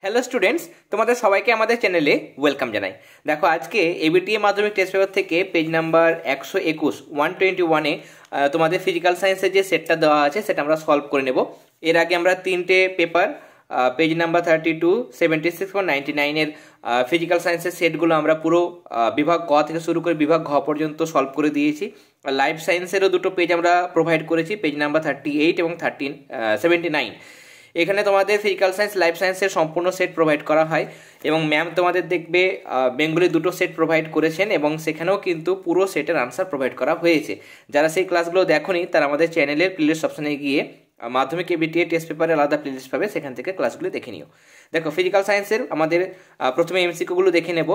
Hello students, তোমাদের সবাইকে আমাদের চ্যানেলে ওয়েলকাম জানাই। দেখো, আজকে এবিটিএ মাধ্যমিক টেস্ট পেপার থেকে পেজ নাম্বার 121 তোমাদের ফিজিক্যাল সায়েন্সের যে সেটটা দেওয়া আছে সেটা আমরা সলভ করে নেব। এর আগে আমরা তিনটে পেপার পেজ নাম্বার 32, 76 এবং 99-এর ফিজিক্যাল সায়েন্সের সেটগুলো আমরা পুরো বিভাগ ক থেকে শুরু করে বিভাগ ঘ পর্যন্ত সলভ করে দিয়েছি। লাইফ সায়েন্সেরও দুটো পেজ আমরা প্রোভাইড করেছি, পেজ নাম্বার 38 এবং 79। এখানে তোমাদের ফিজিক্যাল সায়েন্স, লাইফ সায়েন্সের সম্পূর্ণ সেট প্রোভাইড করা হয় এবং ম্যাম তোমাদের দেখবে বেঙ্গলি দুটো সেট প্রোভাইড করেছেন এবং সেখানেও কিন্তু পুরো সেটের আনসার প্রোভাইড করা হয়েছে। যারা সেই ক্লাসগুলো দেখোনি তারা আমাদের চ্যানেলের প্লেলিস্ট অপশনে গিয়ে মাধ্যমিক এবিটিএ টেস্ট পেপারে আলাদা প্লেলিস্ট পাবে, সেখান থেকে ক্লাসগুলো দেখে নিও। দেখো, ফিজিক্যাল সায়েন্সের আমাদের প্রথমে এমসিকিউগুলো দেখে নেব।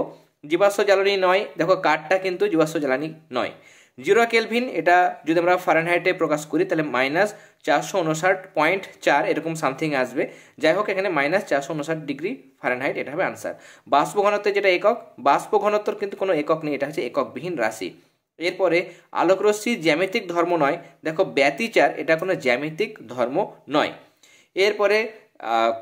জীবাশ্ম জ্বালানি নয়, দেখো কাঠটা কিন্তু জীবাশ্ম জ্বালানি নয়। 0 কেলভিন, এটা যদি আমরা ফারেনহাইটে প্রকাশ করি তাহলে -459.4 এরকম সামথিং আসবে। যাই হোক, এখানে -459 ডিগ্রি ফারেনহাইট, এটা হবে আনসার। বাষ্প ঘনত্বের যেটা একক, বাষ্প ঘনত্বর কিন্তু কোনো একক নেই, এটা হচ্ছে এককবিহীন রাশি। এরপরে আলোকরশ্মি জ্যামিতিক ধর্ম নয়, দেখো ব্যতিচার, এটা কোনো জ্যামিতিক ধর্ম নয়। এরপরে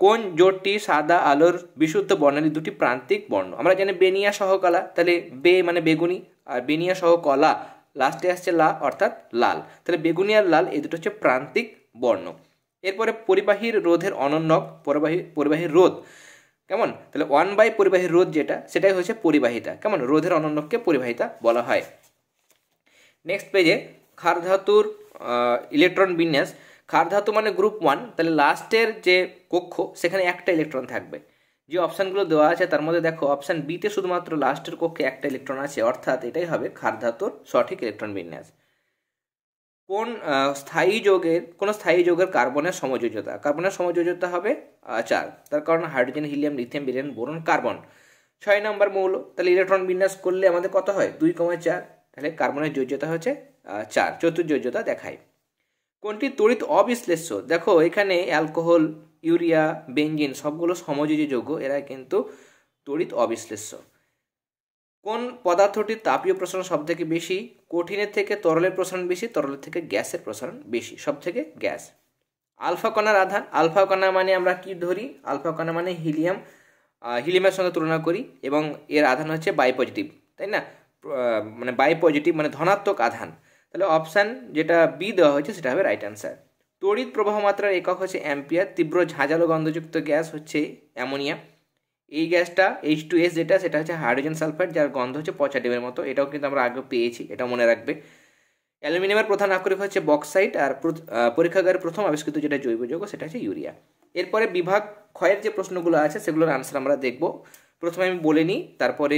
কোন জোটটি সাদা আলোর বিশুদ্ধ বর্ণালী দুটি প্রান্তিক বর্ণ? আমরা জানি বেনিয়া সহ কলা, তাহলে বে মানে বেগুনি, আর বেনিয়া সহ কলা লাস্টে আসছে লা অর্থাৎ লাল, তাহলে বেগুনি আর লাল এই দুটো হচ্ছে প্রান্তিক বর্ণ। এরপরে পরিবাহীর রোধের অনন্যক, পরিবাহীর রোধ কেমন, তাহলে 1/, পরিবাহীর রোধ যেটা সেটাই হচ্ছে পরিবাহিতা, কেমন, রোধের অনন্যককে পরিবাহিতা বলা হয়। নেক্সট পেজে ক্ষার ধাতুর ইলেকট্রন বিন্যাস। ক্ষার ধাতু মানে গ্রুপ 1, তাহলে লাস্টের যে কক্ষ সেখানে একটা ইলেকট্রন থাকবে। যে অপশানগুলো দেওয়া আছে তার মধ্যে দেখো অপশান বিতে শুধুমাত্র লাস্টের কক্ষে একটা ইলেকট্রন আছে, অর্থাৎ এটাই হবে ক্ষার ধাতুর সঠিক ইলেকট্রন বিন্যাস। কোন স্থায়ী যৌগের কার্বনের সমযোজ্যতা? কার্বনের সমযোজ্যতা হবে 4, তার কারণ hydrogen, helium, lithium, barium, boron, carbon. 6 নম্বর মৌল, তাহলে ইলেকট্রন বিন্যাস করলে আমাদের কত হয়? 2,4, তাহলে কার্বনের যোজ্যতা হচ্ছে 4, চতুর্যোজ্যতা দেখায়। কোনটি তড়িৎ অবিশ্লেষ্য? দেখো এখানে অ্যালকোহল, ইউরিয়া, বেঞ্জিন সবগুলো সমযোজী যৌগ, এরা কিন্তু তড়িৎ অবিশ্লেষ্য। কোন পদার্থটির তাপীয় প্রসারণ সব থেকে বেশি? কঠিনের থেকে তরলের প্রসারণ বেশি, তরলের থেকে গ্যাসের প্রসারণ বেশি, সব থেকে গ্যাস। আলফা কণার আধান, আলফা কণা মানে আমরা কি ধরি? আলফা কণা মানে হিলিয়ামের সঙ্গে তুলনা করি এবং এর আধান হচ্ছে বাই পজিটিভ, তাই না? মানে বাই পজিটিভ মানে ধনাত্মক আধান, তাহলে অপশান যেটা বি দেওয়া হয়েছে সেটা হবে রাইট অ্যান্সার। তড়িৎ প্রবাহ মাত্রার একক হচ্ছে অ্যাম্পিয়ার। তীব্র ঝাঁঝালো গন্ধযুক্ত গ্যাস হচ্ছে অ্যামোনিয়া। এই গ্যাসটা H2S যেটা, সেটা হচ্ছে হাইড্রোজেন সালফাইড, যার গন্ধ হচ্ছে পচা ডিমের মতো, এটাও কিন্তু আমরা আগে পেয়েছি, এটা মনে রাখবে। অ্যালুমিনিয়ামের প্রধান আকরিক হচ্ছে বক্সাইট, আর পরীক্ষাগারের প্রথম আবিষ্কৃত যেটা জৈব যৌগ সেটা হচ্ছে ইউরিয়া। এরপরে বিভাগ ক্ষয়ের যে প্রশ্নগুলো আছে সেগুলোর আনসার আমরা দেখব। প্রথমে আমি বলে নিই, তারপরে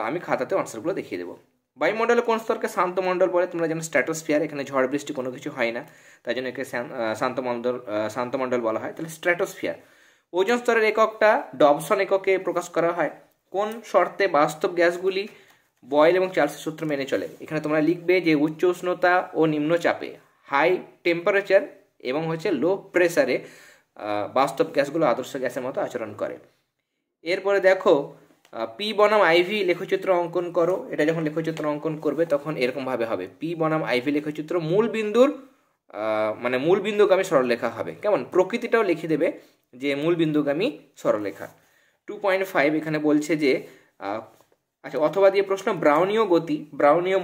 আমি খাতাতেও আনসারগুলো দেখিয়ে দেবো। বায়ুমণ্ডলে কোন স্তরকে শান্ত মণ্ডল বলে? তোমরা জানো স্ট্র্যাটোস্ফিয়ার, এখানে ঝড় বৃষ্টি কোনো কিছু হয় না, তাই জন্য একে শান্ত মণ্ডল বলা হয়, তাহলে স্ট্র্যাটোস্ফিয়ার। ওজোন স্তরের এককটা ডবসন এককে প্রকাশ করা হয়। কোন শর্তে বাস্তব গ্যাসগুলি বয়েল এবং চার্লসের সূত্র মেনে চলে? এখানে তোমরা লিখবে যে উচ্চ উষ্ণতা ও নিম্ন চাপে, হাই টেম্পারেচার এবং হচ্ছে লো প্রেসারে বাস্তব গ্যাসগুলো আদর্শ গ্যাসের মতো আচরণ করে। এরপরে দেখো পি বনাম আইভি লেখচিত্র অঙ্কন করো। এটা যখন লেখচিত্র অঙ্কন করবে তখন এরকমভাবে হবে, পি বনাম আইভি লেখচিত্র, মূল বিন্দুগামী সরলরেখা হবে, কেমন, প্রকৃতিটাও লিখে দেবে যে মূল বিন্দুগামী সরলরেখা। 2.5 এখানে বলছে যে আচ্ছা, অথবা দিয়ে প্রশ্ন, ব্রাউনীয় গতি, ব্রাউনীয়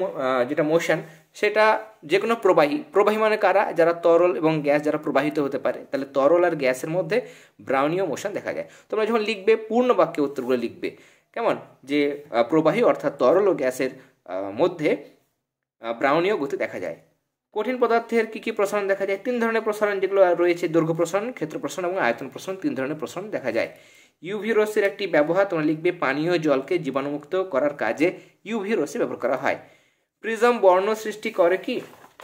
যেটা মোশন, সেটা যে কোনো প্রবাহী মানে কারা? যারা তরল এবং গ্যাস যারা প্রবাহিত হতে পারে, তাহলে তরল আর গ্যাসের মধ্যে ব্রাউনীয় মোশন দেখা যায়। তোমরা যখন লিখবে পূর্ণ বাক্যে উত্তরগুলো লিখবে, কেমন, যে প্রবাহী অর্থাৎ তরল ও গ্যাসের মধ্যে ব্রাউনীয় গতি দেখা যায়। কঠিন পদার্থের কী কী প্রসারণ দেখা যায়? 3 ধরনের প্রসারণ যেগুলো রয়েছে, দৈর্ঘ্য প্রসারণ, ক্ষেত্র প্রসারণ এবং আয়তন প্রসারণ, 3 ধরনের প্রসারণ দেখা যায়। ইউভি রশ্মির একটি ব্যবহার, তোমরা লিখবে পানীয় জলকে জীবাণুমুক্ত করার কাজে ইউভি রশ্মি ব্যবহার করা হয়। প্রিজম বর্ণ সৃষ্টি করে কি?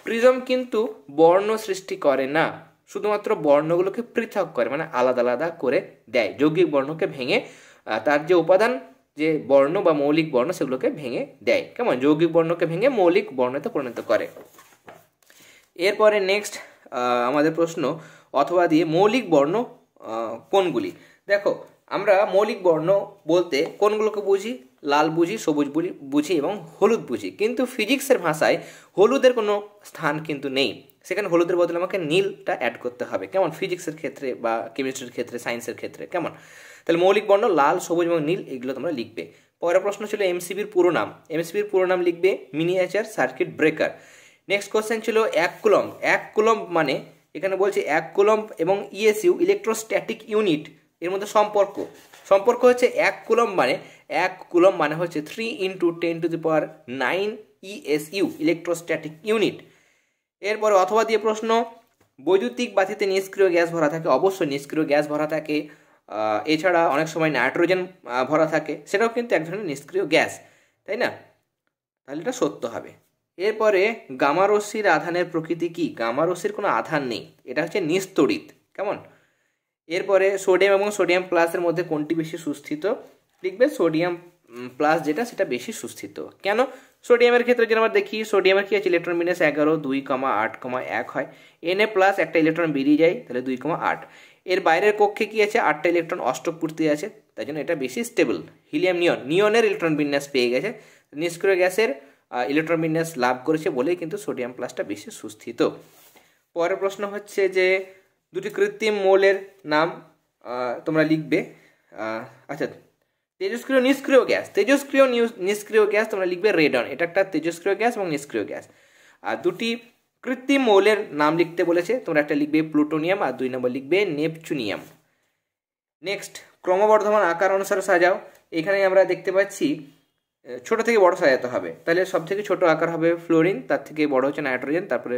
প্রিজম কিন্তু বর্ণ সৃষ্টি করে না, শুধুমাত্র বর্ণগুলোকে পৃথক করে, মানে আলাদা আলাদা করে দেয়, যৌগিক বর্ণকে ভেঙে তার যে উপাদান, যে বর্ণ বা মৌলিক বর্ণ সেগুলোকে ভেঙে দেয়, কেমন, যৌগিক বর্ণকে ভেঙে মৌলিক বর্ণতে পরিণত করে। এরপরে নেক্সট আমাদের প্রশ্ন, অথবা দিয়ে মৌলিক বর্ণ কোনগুলি? দেখো, আমরা মৌলিক বর্ণ বলতে কোনগুলোকে বুঝি? লাল বুঝি, সবুজ বুঝি এবং হলুদ বুঝি, কিন্তু ফিজিক্সের ভাষায় হলুদের কোনো স্থান কিন্তু নেই, সেখানে হলুদের বদলে আমাকে নীলটা অ্যাড করতে হবে, কেমন, ফিজিক্সের ক্ষেত্রে বা কেমিস্ট্রির ক্ষেত্রে, সায়েন্সের ক্ষেত্রে, কেমন। তাহলে মৌলিক বর্ণ লাল, সবুজ এবং নীল এগুলো তোমরা লিখবে। পরের প্রশ্ন ছিল এমসিবির পুরো নাম। এমসিবির পুরো নাম লিখবে miniature circuit breaker. Next question ছিল 1 কুলম্ব। 1 কুলম্ব মানে এখানে বলছে 1 কুলম্ব এবং ইএসইউ ইলেকট্রোস্ট্যাটিক ইউনিট এর মধ্যে সম্পর্ক হচ্ছে 1 কুলম্ব মানে হচ্ছে 3 × 10⁹ ইএসইউ ইলেকট্রোস্ট্যাটিক ইউনিট। এরপরে অথবা দিয়ে প্রশ্ন, বৈদ্যুতিক বাতিতে নিষ্ক্রিয় গ্যাস ভরা থাকে। অবশ্যই নিষ্ক্রিয় গ্যাস ভরা থাকে। এছাড়া অনেক সময় নাইট্রোজেন ভরা থাকে, সেটাও কিন্তু এক ধরনের নিষ্ক্রিয় গ্যাস, তাই না? তাহলে এটা সত্য হবে। এরপরে গামা রশ্মির আধানের প্রকৃতি কি? গামা রশ্মির কোনো আধান নেই, এটা হচ্ছে নিস্তড়িৎ। কেমন? এরপরে সোডিয়াম এবং সোডিয়াম প্লাসের মধ্যে কোনটি বেশি সুস্থিত? লিখবে সোডিয়াম প্লাস যেটা, সেটা বেশি সুস্থিত। কেন? সোডিয়ামের ক্ষেত্রে যেটা আমরা দেখি, সোডিয়ামের কি আছে, ইলেকট্রন বিন্যাস 11, 2,8,1 হয়। Na প্লাস একটা ইলেকট্রন বেরিয়ে যায়, তাহলে 2,8। এর বাইরের কক্ষে কি আছে, 8টা ইলেকট্রন অষ্টপূর্তি আছে, তাই জন্য এটা বেশি স্টেবল। হিলিয়াম নিয়নের ইলেকট্রন বিন্যাস পেয়ে গেছে, নিষ্ক্রিয় গ্যাসের ইলেকট্রন বিন্যাস লাভ করেছে বলেই কিন্তু সোডিয়াম প্লাসটা বেশি সুস্থিত। পরের প্রশ্ন হচ্ছে যে দুটি কৃত্রিম মৌলের নাম তোমরা লিখবে। আচ্ছা, তেজস্ক্রিয় নিষ্ক্রিয় গ্যাস তোমরা লিখবে রেডন। এটা একটা তেজস্ক্রিয় গ্যাস এবং নিষ্ক্রিয় গ্যাস। আর দুটি কৃত্রিম মৌলের নাম লিখতে বলেছে, তোমরা একটা লিখবে প্লুটোনিয়াম আর 2 নম্বর লিখবে নেপচুনিয়াম। নেক্সট, ক্রমবর্ধমান আকার অনুসারে সাজাও। এখানে আমরা দেখতে পাচ্ছি ছোট থেকে বড় সাজাতে হবে, তাহলে সব থেকে ছোট আকার হবে ফ্লোরিন, তার থেকে বড় হচ্ছে নাইট্রোজেন, তারপরে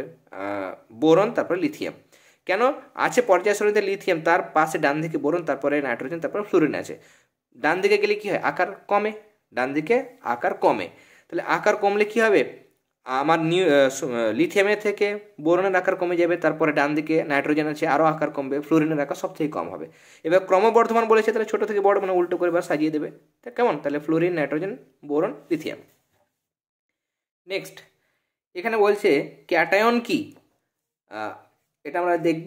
বোরন, তারপরে লিথিয়াম। কেন? আছে পর্যায় সারণীতে লিথিয়াম, তার পাশে ডান দিকে বোরন, তারপরে নাইট্রোজেন, তারপরে ফ্লোরিন আছে। ডান দিকে গেলে কি হয়, আকার কমে, তাহলে আকার কমলে কি হবে, আমার লিথিয়ামের থেকে বোরনের আকার কমে যাবে, তারপরে ডান দিকে নাইট্রোজেন আছে, আরও আকার কমবে, ফ্লোরিনের আকার সব থেকে কম হবে। এবার ক্রমবর্ধমান বলেছে, তাহলে ছোট থেকে বড় মানে উল্টো করে সাজিয়ে দেবে, কেমন? তাহলে fluorine, nitrogen, boron, lithium. Next, এখানে বলছে ক্যাটায়ন কি, এটা আমরা দেখব।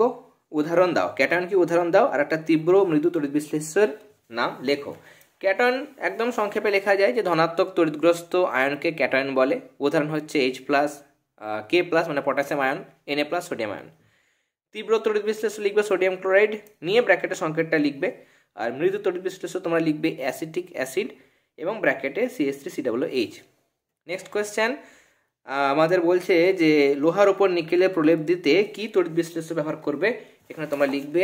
উদাহরণ দাও, ক্যাটায়ন কি উদাহরণ দাও, আর একটা তীব্র মৃদু তড়িৎ বিশ্লেষ্যের নাম লেখো। ক্যাটায়ন একদম সংক্ষেপে লেখা যায় যে ধনাত্মক তড়িৎগ্রস্ত আয়নকে ক্যাটায়ন বলে। উদাহরণ হচ্ছে H+, K+ মানে potassium ion, Na+ sodium ion. তীব্র তড়িৎ বিশ্লেষ্য লিখবে সোডিয়াম ক্লোরাইড, নিয়ে ব্র্যাকেটে সংকেতটা লিখবে। আর মৃদু তড়িৎ বিশ্লেষ্য তোমরা লিখবে অ্যাসিটিক অ্যাসিড এবং ব্র্যাকেটে CH3COOH। নেক্সট কোয়েশ্চেন আমাদের বলছে যে লোহার উপর নিকেলের প্রলেপ দিতে কি তড়িৎ বিশ্লেষ্য ব্যবহার করবে। এখানে তোমরা লিখবে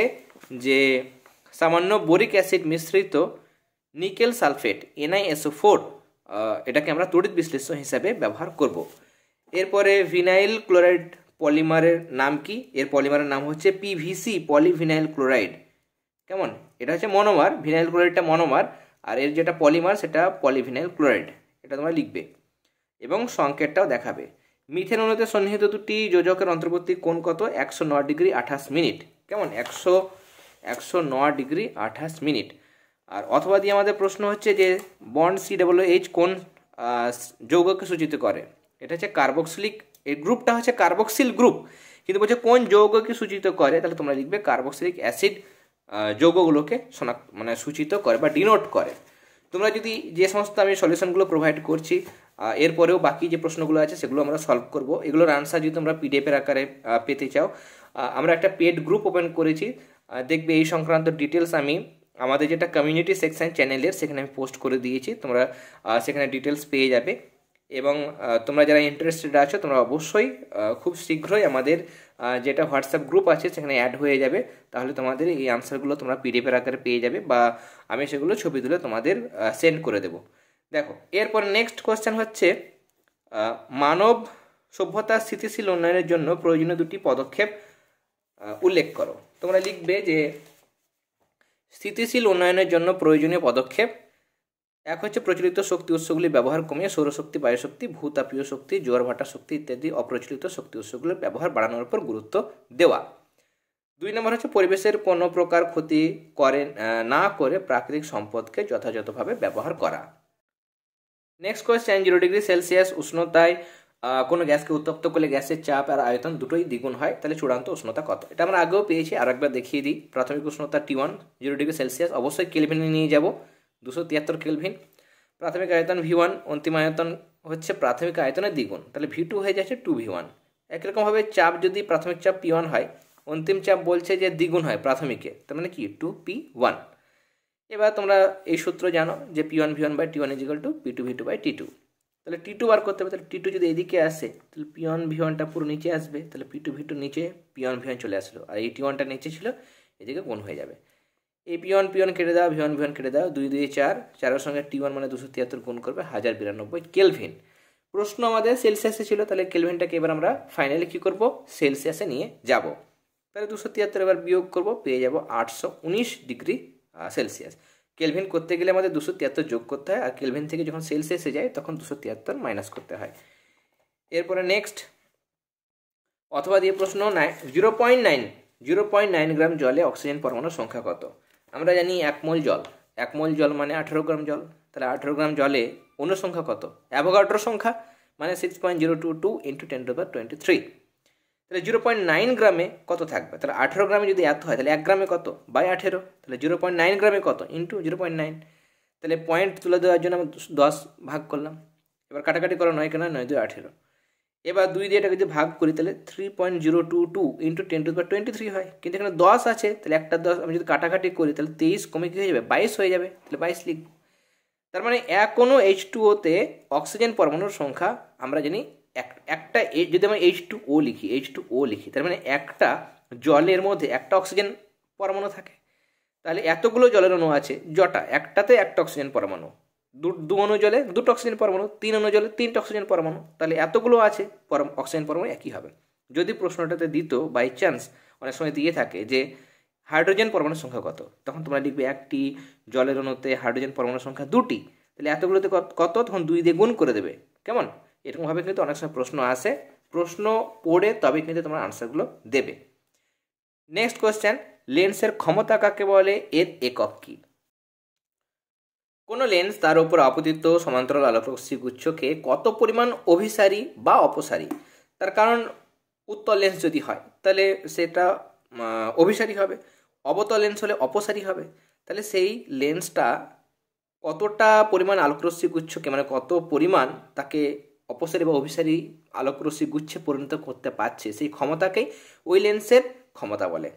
যে সামান্য বোরিক অ্যাসিড মিশ্রিত নিকেল সালফেট NiSO4, এটাকে আমরা তড়িৎ বিশ্লেষ্য হিসাবে ব্যবহার করব। এরপরে ভিনাইল ক্লোরাইড পলিমারের নাম কি? এর পলিমারের নাম হচ্ছে PVC, পলিভিনাইল ক্লোরাইড। কেমন? এটা হচ্ছে মনোমার, ভিনাইল ক্লোরাইডটা মনোমার, আর এর যেটা পলিমার সেটা পলিভিনাইল ক্লোরাইড, এটা তোমরা লিখবে এবং সংকেতটাও দেখাবে। মিথেন অণুতে সন্নিহিত দুটি যোজকের অন্তর্বর্তী কোণ কত? 109°28'। কেমন? 109°28'। আর অথবা দিয়ে আমাদের প্রশ্ন হচ্ছে যে বন্ড COOH কোন যৌগকে সূচিত করে? এটা হচ্ছে কার্বক্সিলিক, এই গ্রুপটা হচ্ছে কার্বক্সিল গ্রুপ, কিন্তু বলছে কোন যৌগকে সূচিত করে, তাহলে তোমরা লিখবে কার্বক্সিলিক অ্যাসিড যৌগগুলোকে সূচিত করে বা ডিনোট করে। তোমরা যদি যে সমস্ত আমি সলিউশনগুলো প্রোভাইড করছি এরপরেও বাকি যে প্রশ্নগুলো আছে সেগুলো আমরা সলভ করব। এগুলোর আনসার যদি তোমরা PDF-এর আকারে পেতে চাও, আমরা একটা পেড গ্রুপ ওপেন করেছি, দেখবে এই সংক্রান্ত ডিটেলস আমি আমাদের যেটা কমিউনিটি সেকশন চ্যানেলের সেখানে আমি পোস্ট করে দিয়েছি, তোমরা সেখানে ডিটেলস পেয়ে যাবে। এবং তোমরা যারা ইন্টারেস্টেড আছো তোমরা অবশ্যই খুব শীঘ্রই আমাদের যেটা হোয়াটসঅ্যাপ গ্রুপ আছে সেখানে অ্যাড হয়ে যাবে, তাহলে তোমাদের এই আনসারগুলো তোমরা PDF-এর আকারে পেয়ে যাবে, বা আমি সেগুলো ছবি তুলে তোমাদের সেন্ড করে দেব। দেখো, এরপর নেক্সট কোয়েশ্চেন হচ্ছে মানব সভ্যতার স্থিতিশীল উন্নয়নের জন্য প্রয়োজনীয় দুটি পদক্ষেপ উল্লেখ করো। তোমরা লিখবে যে স্থিতিশীল উন্নয়নের জন্য প্রয়োজনীয় পদক্ষেপ, এক হচ্ছে প্রচলিত শক্তি উৎসগুলি ব্যবহার কমিয়ে সৌরশক্তি, বায়ুশক্তি, ভূতাপীয় শক্তি, জোয়ার ভাটা শক্তি ইত্যাদি অপ্রচলিত শক্তি উৎসগুলির ব্যবহার বাড়ানোর উপর গুরুত্ব দেওয়া। 2 নম্বর হচ্ছে পরিবেশের কোনো প্রকার ক্ষতি না করে প্রাকৃতিক সম্পদকে যথাযথভাবে ব্যবহার করা। নেক্সট কোয়েশ্চেন, 0°C উষ্ণতায় কোনো গ্যাসকে উত্তপ্ত করলে গ্যাসের চাপ আর আয়তন দুটোই দ্বিগুণ হয়, তাহলে চূড়ান্ত উষ্ণতা কত? এটা আমরা আগেও পেয়েছি, আর একবার দেখিয়ে দিই। প্রাথমিক উষ্ণতা T1 0°C, অবশ্যই কেলভিনে নিয়ে যাব, 273 কেলভিন। প্রাথমিক আয়তন V1, অন্তিম আয়তন হচ্ছে প্রাথমিক আয়তনের দ্বিগুণ, তাহলে V2 হয়ে যাচ্ছে 2V1। একরকমভাবে চাপ যদি প্রাথমিক চাপ P1 হয়, অন্তিম চাপ বলছে যে দ্বিগুণ হয় প্রাথমিকে, তার মানে কি 2P1। এবার তোমরা এই সূত্র জানো যে P1V1/T1 = P2V2/T2। তাহলে T2 বার করতে হবে। তাহলে T2 যদি এদিকে আসে তাহলে P1V1টা পুরো নিচে আসবে, তাহলে P2V2 নিচে, P1V1 চলে আসলো, আর এই T1টা নিচে ছিল, এদিকে গুণ হয়ে যাবে। এই P1 কেটে দাও, V1 কেটে দাও, 2 2 4, 4-এর সঙ্গে T1 মানে 273 গুণ করবে 1092 কেলভিন। প্রশ্ন আমাদের সেলসিয়াসে ছিল, তাহলে কেলভিনটাকে এবার আমরা ফাইনালি কী করবো, সেলসিয়াসে নিয়ে যাব। তাহলে 273 এবার বিয়োগ করবো, পেয়ে যাব 819 ডিগ্রি সেলসিয়াস। কেলভিন করতে গেলে আমাদের 273 যোগ করতে হয়, আর কেলভিন থেকে যখন সেলসিয়াসে যায় তখন 273 মাইনাস করতে হয়। এরপরে নেক্সট অথবা দিয়ে প্রশ্ন 0.9 গ্রাম জলে অক্সিজেন পরমাণুর সংখ্যা কত? আমরা জানি 1 মোল জল মানে 18 গ্রাম জল। তাহলে 18 গ্রাম জলে অণুর সংখ্যা কত? অ্যাভোগাড্রোর সংখ্যা মানে 6.022 × 10⁻23। তাহলে 0.9 গ্রামে কত থাকবে? তাহলে 18 গ্রামে যদি এত হয় তাহলে 1 গ্রামে কত? বাই 18। তাহলে 0.9 গ্রামে কত? ইন্টু 0.9। তাহলে পয়েন্ট তুলে দেওয়ার জন্য আমি 10 ভাগ করলাম। এবার কাটাকাটি করো, 9 কেনা 9 2 18। এবার 2 দিয়ে এটাকে যদি ভাগ করি তাহলে 3.022 × 10⁻23 হয়। কিন্তু এখানে 10 আছে, তাহলে একটা 10 আমি যদি কাটাকাটি করি তাহলে 23 কমে কী হয়ে যাবে? 22 হয়ে যাবে। তাহলে 22 লিখব। তার মানে এক কোনো H2O-তে অক্সিজেন পরমাণুর সংখ্যা আমরা জানি একটা, যদি আমরা H2O লিখি তার মানে একটা জলের মধ্যে একটা অক্সিজেন পরমাণু থাকে। তাহলে এতগুলো জলের অণু আছে, জটা একটাতে একটা অক্সিজেন পরমাণু, দু অণু জলে 2টো অক্সিজেন পরমাণু, 3 অণু জলে 3টা অক্সিজেন পরমাণু, তাহলে এতগুলো আছে অক্সিজেন পরমাণু একই হবে। যদি প্রশ্নটাতে দিত বাই চান্স, অনেক সময় দিয়ে থাকে যে হাইড্রোজেন পরমাণুর সংখ্যা কত, তখন তোমরা লিখবে একটি জলের অণুতে হাইড্রোজেন পরমাণুর সংখ্যা 2টি। তাহলে এতগুলোতে কত, তখন 2 দিয়ে গুণ করে দেবে। কেমন? এরকমভাবে কিন্তু অনেক সময় প্রশ্ন আসে, প্রশ্ন পড়ে তবে কিন্তু তোমরা আনসারগুলো দেবে। নেক্সট কোয়েশ্চেন, লেন্সের ক্ষমতা কাকে বলে? এর একক কি? কোনো লেন্স তার উপর আপতিত সমান্তরাল আলোকরশ্মি গুচ্ছকে কত পরিমাণ অভিসারী বা অপসারী, তার কারণ উত্তল লেন্স যদি হয় তাহলে সেটা অভিসারী হবে, অবতল লেন্স হলে অপসারী হবে। তাহলে সেই লেন্সটা কতটা পরিমাণ আলোকরশ্মি গুচ্ছকে, মানে কত পরিমাণ তাকে অপসারী বা অভিসারী আলোকরশ্মি গুচ্ছে পরিণত করতে পারছে, সেই ক্ষমতাকেই ওই লেন্সের ক্ষমতা বলে।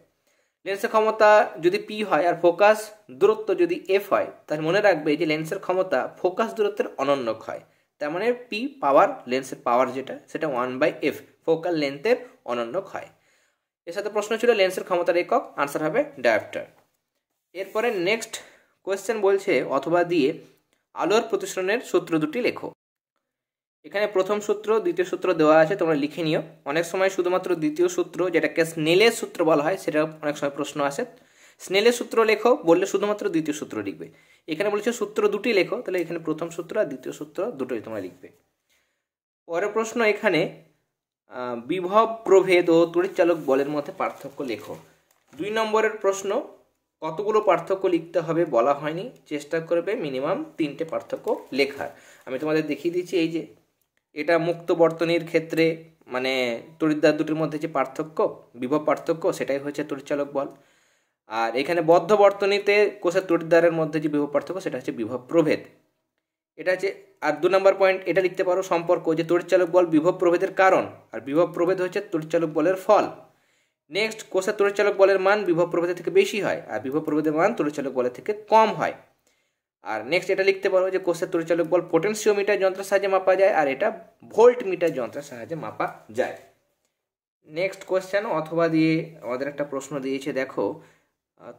লেন্সের ক্ষমতা যদি P হয় আর ফোকাস দূরত্ব যদি F হয়, তাহলে মনে রাখবে যে লেন্সের ক্ষমতা ফোকাস দূরত্বের অনন্যক হয়। তার মানে P পাওয়ার, লেন্সের পাওয়ার যেটা, সেটা 1/f ফোকাল লেন্থের অনন্যক হয়। এর সাথে প্রশ্ন ছিল লেন্সের ক্ষমতার একক, আনসার হবে ডায়োপ্টার। এরপরে নেক্সট কোয়েশ্চেন বলছে অথবা দিয়ে আলোর প্রতিসরণের সূত্র দুটি লেখো। এখানে প্রথম সূত্র, দ্বিতীয় সূত্র দেওয়া আছে, তোমরা লিখে নিও। অনেক সময় শুধুমাত্র দ্বিতীয় সূত্র, যেটাকে স্নেলের সূত্র বলা হয়, সেটা অনেক সময় প্রশ্ন আসে। স্নেলের সূত্র লেখো বললে শুধুমাত্র দ্বিতীয় সূত্র লিখবে। এখানে বলছে সূত্র দুটি লেখো, তাহলে এখানে প্রথম সূত্র আর দ্বিতীয় সূত্র দুটোই তোমরা লিখবে। পরের প্রশ্ন, এখানে বিভব প্রভেদ ও তড়িৎচালক বলের মধ্যে পার্থক্য লেখো। 2 নম্বরের প্রশ্ন, কতগুলো পার্থক্য লিখতে হবে বলা হয়নি, চেষ্টা করবে মিনিমাম 3টে পার্থক্য লেখার। আমি তোমাদের দেখিয়ে দিচ্ছি, এই যে এটা মুক্ত বর্তনীর ক্ষেত্রে মানে তড়িৎদ্বার দুটির মধ্যে যে পার্থক্য, বিভব পার্থক্য, সেটাই হচ্ছে তড়িৎচালক বল। আর এখানে বদ্ধ বর্তনীতে কোষের তড়িৎদ্বারের মধ্যে যে বিভব পার্থক্য, সেটা হচ্ছে বিভব প্রভেদ। এটা হচ্ছে। আর 2 নম্বর পয়েন্ট এটা লিখতে পারো সম্পর্ক, যে তড়িৎচালক বল বিভব প্রভেদের কারণ, আর বিভব প্রভেদ হচ্ছে তড়িৎচালক বলের ফল। নেক্সট, কোষের তড়িৎচালক বলের মান বিভব প্রভেদের থেকে বেশি হয়, আর বিভব প্রভেদের মান তড়িৎচালক বলের থেকে কম হয়। আর নেক্সট এটা লিখতে পারো যে কোষের তড়িৎচালক বল পোটেনশিওমিটার যন্ত্রের সাহায্যে মাপা যায়, আর এটা ভোল্ট মিটার যন্ত্রের সাহায্যে মাপা যায়। নেক্সট কোয়েশ্চেন অথবা দিয়ে আমাদের একটা প্রশ্ন দিয়েছে, দেখো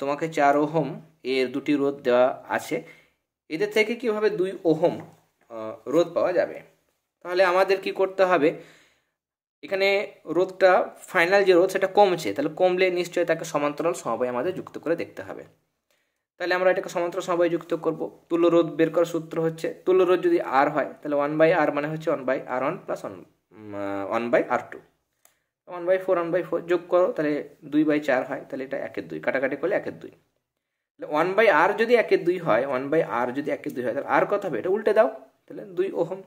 তোমাকে 4 ওহম এর দুটি রোধ দেওয়া আছে, এদের থেকে কিভাবে 2 ওহম রোধ পাওয়া যাবে? তাহলে আমাদের কি করতে হবে, এখানে রোধটা ফাইনাল যে রোধ সেটা কমছে, তাহলে কমলে নিশ্চয়ই তাকে সমান্তরাল সমবায় আমাদের যুক্ত করে দেখতে হবে। তাহলে আমরা এটাকে সমান্তরাল সমবায় যুক্ত করব। তুল্য রোধ বের করার সূত্র হচ্ছে, তুল্য রোধ যদি R হয় তাহলে 1/R মানে হচ্ছে 1/R1 প্লাস 1/R2, 1/4 1/4 যোগ করো, তাহলে 2/4 হয়, তাহলে এটা 1/2, কাটাকাটি করলে 1/2। তাহলে 1/R যদি 1/2 হয়, 1/R যদি 1/2 হয়, তাহলে R কত হবে? এটা উল্টে দাও, তাহলে 2 ওহম।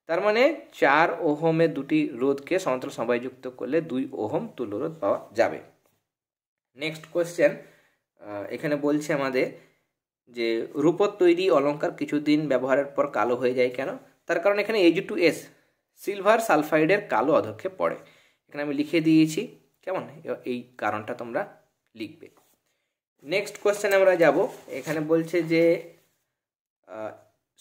তার মানে 4 ওহমের দুটি রোধকে সমান্তরাল সমবায় যুক্ত করলে 2 ওহম তুল্য রোধ পাওয়া যাবে। নেক্সট কোয়েশ্চেন, এখানে বলছে আমাদের যে রূপোর তৈরি অলঙ্কার কিছুদিন ব্যবহারের পর কালো হয়ে যায় কেন? তার কারণ এখানে Ag2S সিলভার সালফাইডের কালো অধক্ষেপ পড়ে। এখানে আমি লিখে দিয়েছি, কেমন? এই কারণটা তোমরা লিখবে। নেক্সট কোয়েশ্চেন আমরা যাব। এখানে বলছে যে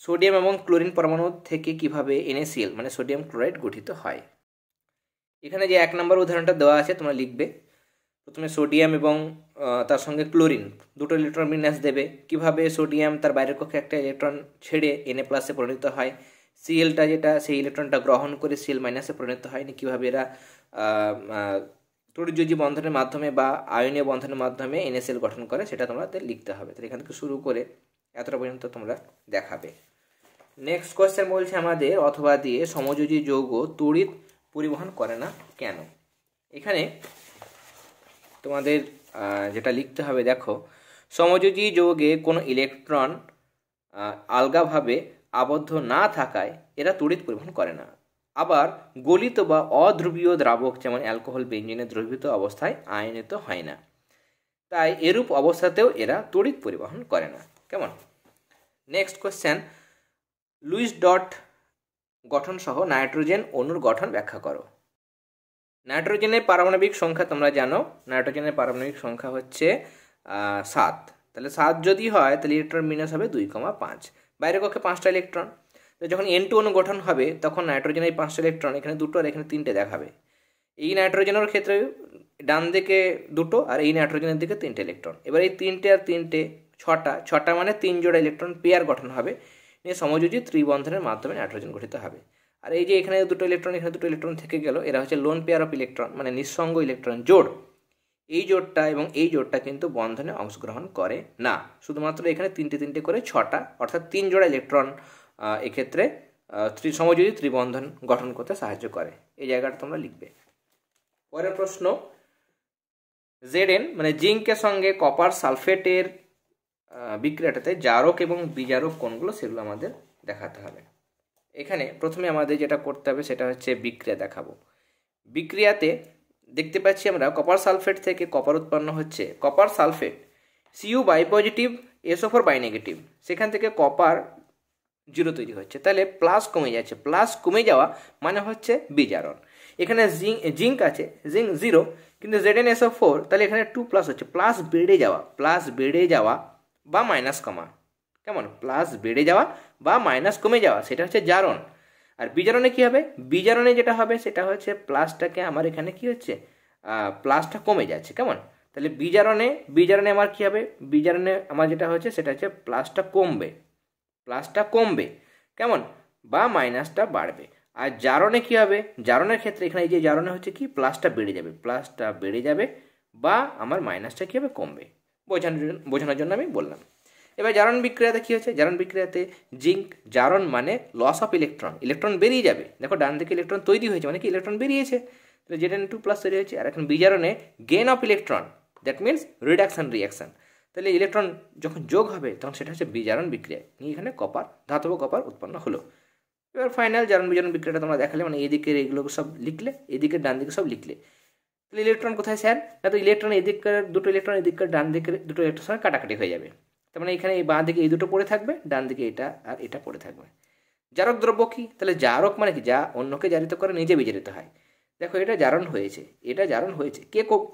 সোডিয়াম এবং ক্লোরিন পরমাণু থেকে কিভাবে NaCl মানে সোডিয়াম ক্লোরাইড গঠিত হয়। এখানে যে 1 নম্বর উদাহরণটা দেওয়া আছে তোমরা লিখবে। প্রথমে সোডিয়াম এবং তার সঙ্গে ক্লোরিন দুটো ইলেকট্রন বিন্যাস দেবে। কিভাবে সোডিয়াম তার বাইরের কক্ষে একটা ইলেকট্রন ছেড়ে Na+ পরিণত হয়, Clটা যেটা সেই ইলেকট্রনটা গ্রহণ করে Cl- পরিণত হয়, কীভাবে এরা তড়িৎযোজী বন্ধনের মাধ্যমে বা আয়নীয় বন্ধনের মাধ্যমে NaCl গঠন করে সেটা তোমাদের লিখতে হবে। তাহলে এখান থেকে শুরু করে এতটা পর্যন্ত তোমরা দেখাবে। নেক্সট কোয়েশ্চেন বলছে আমাদের অথবা দিয়ে সমযোজী যৌগ তড়িৎ পরিবহন করে না কেন। এখানে তোমাদের যেটা লিখতে হবে, দেখো সমযোজী যৌগে কোনো ইলেকট্রন আলগাভাবে আবদ্ধ না থাকায় এরা তড়িৎ পরিবহন করে না। আবার গলিত বা অধ্রুবীয় দ্রাবক যেমন অ্যালকোহল বেঞ্জিনে দ্রবীভূত অবস্থায় আয়নিত হয় না, তাই এরূপ অবস্থাতেও এরা তড়িৎ পরিবহন করে না। কেমন? নেক্সট কোয়েশ্চেন, লুইস ডট গঠন সহ নাইট্রোজেন অণুর গঠন ব্যাখ্যা করো। নাইট্রোজেনের পারমাণবিক সংখ্যা তোমরা জানো, নাইট্রোজেনের পারমাণবিক সংখ্যা হচ্ছে 7। তাহলে 7 যদি হয় তাহলে ইলেকট্রন বিন্যাস হবে 2,5। বাইরের কক্ষে 5টা ইলেকট্রন। তো যখন N2 অণু গঠন হবে তখন নাইট্রোজেনের এই 5টা ইলেকট্রন এখানে 2টো আর এখানে 3টে দেখাবে। এই নাইট্রোজেনের ক্ষেত্রে ডান দিকে 2টো আর এই নাইট্রোজেনের দিকে 3টে ইলেকট্রন। এবার এই 3টে আর 3টে 6টা মানে 3 জোড়া ইলেকট্রন পেয়ার গঠন হবে, নিয়ে সমযোজী ত্রিবন্ধনের মাধ্যমে নাইট্রোজেন গঠিত হবে। আর এই যে এখানে 2টো ইলেকট্রন এখানে 2টো ইলেকট্রন থেকে গেল, এরা হচ্ছে লোন পেয়ার অফ ইলেকট্রন মানে নিঃসঙ্গ ইলেকট্রন জোড়। এই জোড়টা এবং এই জোড়টা কিন্তু বন্ধনে অংশগ্রহণ করে না, শুধুমাত্র এখানে 3টে করে 6টা অর্থাৎ 3 জোড়া ইলেকট্রন এক্ষেত্রে সমযোজী ত্রিবন্ধন গঠন করতে সাহায্য করে। এই জায়গাটা তোমরা লিখবে। পরের প্রশ্ন, Zn মানে জিঙ্কের সঙ্গে কপার সালফেটের বিক্রিয়াটাতে জারক এবং বিজারক কোনগুলো সেগুলো আমাদের দেখাতে হবে। এখানে প্রথমে আমাদের যেটা করতে হবে সেটা হচ্ছে বিক্রিয়া দেখাবো। বিক্রিয়াতে দেখতে পাচ্ছি আমরা কপার সালফেট থেকে কপার উৎপন্ন হচ্ছে। Copper sulphate Cu by positive SO4 by negative, সেখান থেকে কপার 0 তৈরি হচ্ছে। তাহলে প্লাস কমে যাচ্ছে, প্লাস কমে যাওয়া মানে হচ্ছে বিজারণ। এখানে জিঙ্ক আছে, জিঙ্ক 0 কিন্তু ZnSO4 তাহলে এখানে 2+ হচ্ছে, প্লাস বেড়ে যাওয়া বা মাইনাস কমা। কেমন? প্লাস বেড়ে যাওয়া বা মাইনাস কমে যাওয়া সেটা হচ্ছে জারণ। আর বিজারণে কী হবে? বিজারণে যেটা হবে সেটা হচ্ছে প্লাসটাকে আমার এখানে কি হচ্ছে প্লাসটা কমে যাচ্ছে। কেমন? তাহলে বিজারণে আমার কী হবে? বিজারণে আমার যেটা হচ্ছে সেটা হচ্ছে প্লাসটা কমবে। কেমন? বা মাইনাসটা বাড়বে। আর জারণে কী হবে? জারণের ক্ষেত্রে এখানে এই যে জারণে হচ্ছে কি প্লাসটা বেড়ে যাবে বা আমার মাইনাসটা কী হবে? কমবে। বোঝানোর জন্য আমি বললাম। এবার জারণ বিক্রিয়াতে কী হচ্ছে? জারণ বিক্রিয়াতে জিঙ্ক জারণ মানে লস অফ ইলেকট্রন বেরিয়ে যাবে। দেখো ডান দিকে ইলেকট্রন তৈরি হয়েছে মানে কি ইলেকট্রন বেরিয়েছে, তাহলে Zn2+ তৈরি হয়েছে। আর এখন বিজারণে gain of electron, that means reaction. তাহলে ইলেকট্রন যখন যোগ হবে তখন সেটা হচ্ছে বিজারণ বিক্রিয়া, নিয়ে এখানে ধাতব কপার উৎপন্ন হলো। এবার ফাইনাল জারণ বিজারণ বিক্রিয়াটা তোমরা দেখালে, মানে এদিকের এগুলো সব লিখলে, এদিকের ডান দিকে সব লিখলে। তাহলে ইলেকট্রন কোথায় স্যার? না তো ইলেকট্রন এদিককার 2টো ইলেকট্রন এদিককার ডান দিকের 2টো ইলেকট্রনের সঙ্গে কাটাকাটি হয়ে যাবে। তার মানে এখানে এই বাঁ দিকে এই 2টো পড়ে থাকবে, ডান দিকে এটা আর এটা পড়ে থাকবে। জারক দ্রব্য কি? তাহলে জারক মানে কি? যা অন্যকে জারিত করে নিজে বিজারিত হয়। দেখো এটা জারণ হয়েছে,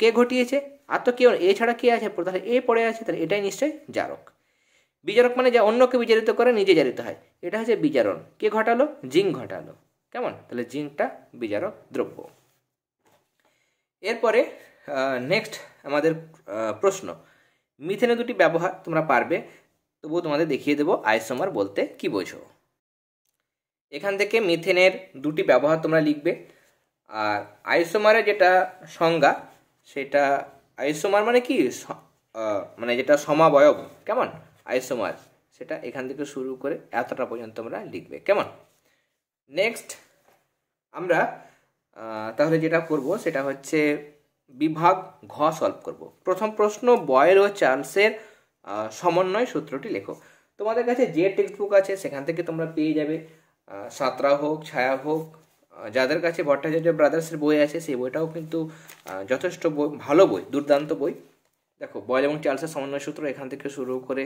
কে ঘটিয়েছে? আর তো কেউ এছাড়া কে আছে? তাহলে এ পড়ে আছে, তাহলে এটাই নিশ্চয়ই জারক। বিজারক মানে যা অন্যকে বিজারিত করে নিজে জারিত হয়, এটা হচ্ছে বিজারণ। কে ঘটালো? জিঙ্ক ঘটালো। কেমন? তাহলে জিঙ্কটা বিজারক দ্রব্য। এরপরে নেক্সট আমাদের প্রশ্ন, মিথেনের 2টি ব্যবহার তোমরা পারবে, তবুও তোমাদের দেখিয়ে দেবো আইসোমার বলতে কি বোঝো। এখান থেকে মিথেনের 2টি ব্যবহার তোমরা লিখবে। আর আইসোমারের যেটা সংজ্ঞা সেটা, আইসোমার মানে কি মানে যেটা সমাবয়ব। কেমন? আইসোমার সেটা এখান থেকে শুরু করে এতটা পর্যন্ত তোমরা লিখবে। কেমন? নেক্সট আমরা তাহলে যেটা করব সেটা হচ্ছে বিভাগ ঘ সলভ করব। প্রথম প্রশ্ন, বয়েল ও চার্লসের সমন্বয় সূত্রটি লেখো। তোমাদের কাছে যে টেক্সট বুক আছে সেখান থেকে তোমরা পেয়ে যাবে, সাঁতরা হোক, ছায়া হোক, যাদের কাছে ভট্টাচার্য ব্রাদার্সের বই আছে সেই বইটাও কিন্তু যথেষ্ট ভালো বই, দুর্দান্ত বই। দেখো বয়েল এবং চার্লসের সমন্বয় সূত্র এখান থেকে শুরু করে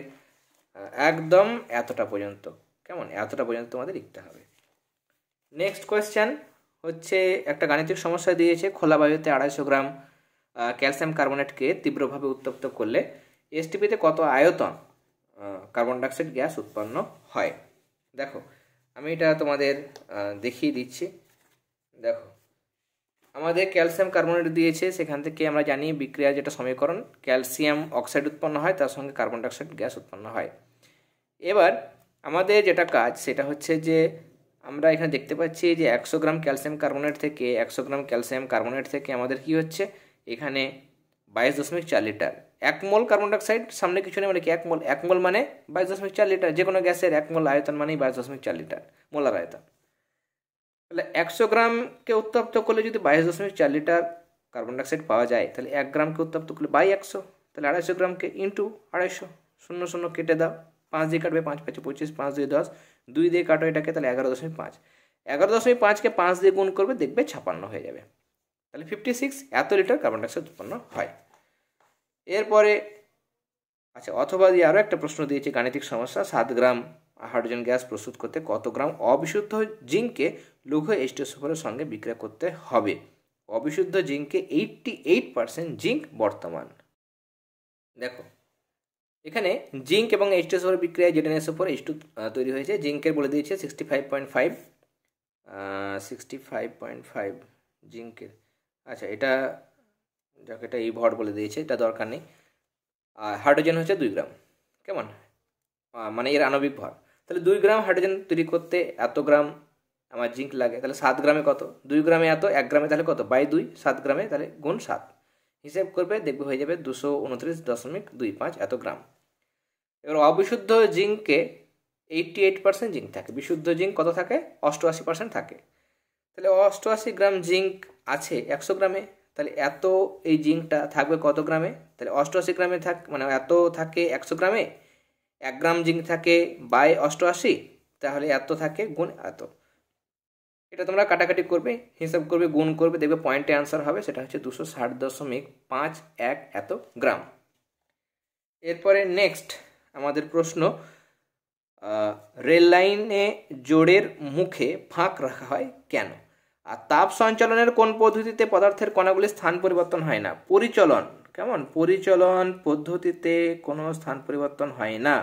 একদম এতটা পর্যন্ত। কেমন? এতটা পর্যন্ত তোমাদের লিখতে হবে। নেক্সট কোয়েশ্চেন হচ্ছে একটা গাণিতিক সমস্যা দিয়েছে, খোলা বায়ুতে 250 গ্রাম ক্যালসিয়াম কার্বনেটকে তীব্রভাবে উত্তপ্ত করলে এসটিপিতে কত আয়তন কার্বন ডাইঅক্সাইড গ্যাস উৎপন্ন হয়। দেখো আমি এটা তোমাদের দেখিয়ে দিচ্ছি। দেখো আমাদের ক্যালসিয়াম কার্বনেট দিয়েছে, সেখান থেকে আমরা জানি বিক্রিয়া যেটা সমীকরণ, ক্যালসিয়াম অক্সাইড উৎপন্ন হয়, তার সঙ্গে কার্বন ডাইঅক্সাইড গ্যাস উৎপন্ন হয়। এবার আমাদের যেটা কাজ সেটা হচ্ছে যে আমরা এখানে দেখতে পাচ্ছি যে 100 গ্রাম ক্যালসিয়াম কার্বনেট থেকে 100 গ্রাম ক্যালসিয়াম কার্বনেট থেকে আমাদের কি হচ্ছে, এখানে 22.4 লিটার। 1 মোল কার্বন ডাইঅক্সাইড, সামনে কিছু নেই, মানে কি 1 মোল মানে 22.4 লিটার। যে কোনো গ্যাসের 1 মোল আয়তন মানেই 22.4 লিটার মোলার আয়তন। তাহলে 100 গ্রামকে উত্তপ্ত করলে যদি 22.4 লিটার কার্বন ডাইঅক্সাইড পাওয়া যায়, তাহলে 1 গ্রামকে উত্তপ্ত করলে বাই 100, তাহলে 250 গ্রামকে ইন্টু 250, 0 0 কেটে দাও, 5 দিয়ে কাটবে, 5 5 25, 5 2 10, 2 দিয়ে কাটো এটাকে, তাহলে 11.5, 11.5কে 5 দিয়ে গুণ করবে, দেখবে 56 হয়ে যাবে। তাহলে 56 এত লিটার কার্বন ডাইঅক্সাইড উৎপন্ন হয়। এরপরে আচ্ছা, অথবা দিয়ে আরও একটা প্রশ্ন দিয়েছে, গাণিতিক সমস্যা, 7 গ্রাম হাইড্রোজেন গ্যাস প্রস্তুত করতে কত গ্রাম অবিশুদ্ধ জিঙ্ককে লৌহ H2SO4 সঙ্গে বিক্রিয়া করতে হবে। অবিশুদ্ধ জিঙ্কে 88% জিঙ্ক বর্তমান। দেখো এখানে জিঙ্ক এবং H2SO4 বিক্রিয়ায় যেটা NSO4 H2 তৈরি হয়েছে, জিঙ্কের বলে দিয়েছে 65.5 জিঙ্কের। আচ্ছা এটা যাকে এটা এই ভর বলে দিয়েছে, এটা দরকার নেই। হাইড্রোজেন হচ্ছে 2 গ্রাম, কেমন, মানে এর আণবিক ভর। তাহলে 2 গ্রাম হাইড্রোজেন তৈরি করতে এত গ্রাম আমার জিঙ্ক লাগে। তাহলে 7 গ্রামে কত, 2 গ্রামে এত, 1 গ্রামে তাহলে কত, বাই 2, 7 গ্রামে তাহলে গুণ 7, হিসেব করবে দেখবে হয়ে যাবে 229.25 এত গ্রাম। এবার অবিশুদ্ধ জিঙ্কে 88% জিঙ্ক থাকে, বিশুদ্ধ জিঙ্ক কত থাকে, 88% থাকে। তাহলে 88 গ্রাম জিঙ্ক আছে 100 গ্রামে, তাহলে এত এই জিঙ্কটা থাকবে কত গ্রামে, তাহলে 88 গ্রামে মানে এত থাকে 100 গ্রামে, 1 গ্রাম জিঙ্ক থাকে বাই 88, তাহলে এত থাকে গুণ এত। এটা তোমরা কাটাকাটি করবে, হিসাব করবে, গুণ করবে, দেখবে পয়েন্টে আনসার হবে, সেটা হচ্ছে 260.51 এত গ্রাম। এরপরে নেক্সট আমাদের প্রশ্ন, রেল লাইনে জোড়ের মুখে ফাঁক রাখা হয় কেন? আর তাপ সঞ্চালনের কোন পদ্ধতিতে পদার্থের কণাগুলির স্থান পরিবর্তন হয় না? পরিচলন, কেমন, পরিচলন পদ্ধতিতে কোনো স্থান পরিবর্তন হয় না।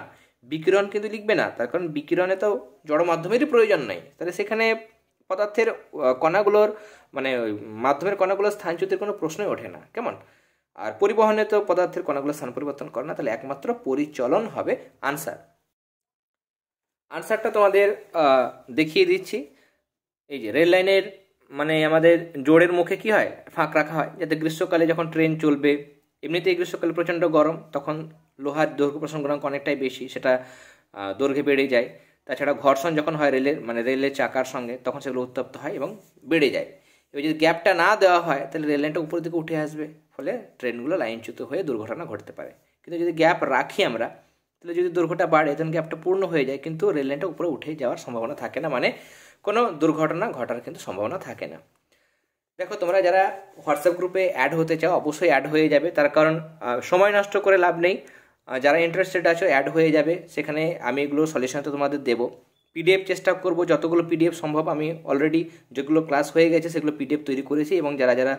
বিকিরণ কিন্তু লিখবে না, তার কারণ বিকিরণে তো জড় মাধ্যমেরই প্রয়োজন নাই, তাহলে সেখানে পদার্থের কণাগুলোর মানে মাধ্যমের কণাগুলোর স্থানচ্যুতির কোনো প্রশ্নই ওঠে না, কেমন। আর পরিবহনে তো পদার্থের কণাগুলোর স্থান পরিবর্তন করে না, তাহলে একমাত্র পরিচলন হবে আনসার। আনসারটা তোমাদের দেখিয়ে দিচ্ছি। এই যে রেল লাইনের মানে আমাদের জোড়ের মুখে কি হয়, ফাঁক রাখা হয়, যাতে গ্রীষ্মকালে যখন ট্রেন চলবে, এমনিতেই গ্রীষ্মকালে প্রচণ্ড গরম, তখন লোহার দৈর্ঘ্য প্রসারণ গুণাঙ্ক অনেকটাই বেশি, সেটা দৈর্ঘ্যে বেড়ে যায়। তাছাড়া ঘর্ষণ যখন হয় রেলের চাকার সঙ্গে, তখন সেগুলো উত্তপ্ত হয় এবং বেড়ে যায়। এবার যদি গ্যাপটা না দেওয়া হয়, তাহলে রেল লাইনটা উপরের দিকে উঠে আসবে, ফলে ট্রেনগুলো লাইনচ্যুত হয়ে দুর্ঘটনা ঘটতে পারে। কিন্তু যদি গ্যাপ রাখি আমরা, তাহলে যদি দৈর্ঘ্যটা বাড়ে, তখন গ্যাপটা পূর্ণ হয়ে যায়, কিন্তু রেল লাইনটা উপরে উঠে যাওয়ার সম্ভাবনা থাকে না, মানে কোনো দুর্ঘটনা ঘটার কিন্তু সম্ভাবনা থাকে না। দেখো তোমরা যারা হোয়াটসঅ্যাপ গ্রুপে অ্যাড হতে চাও, অবশ্যই অ্যাড হয়ে যাবে, তার কারণ সময় নষ্ট করে লাভ নেই। যারা ইন্টারেস্টেড আছো অ্যাড হয়ে যাবে, সেখানে আমি এগুলো সলিউশন তো তোমাদের দেবো। পিডিএফ চেষ্টা করব যতগুলো পিডিএফ সম্ভব, আমি অলরেডি যেগুলো ক্লাস হয়ে গেছে সেগুলো পিডিএফ তৈরি করেছি, এবং যারা যারা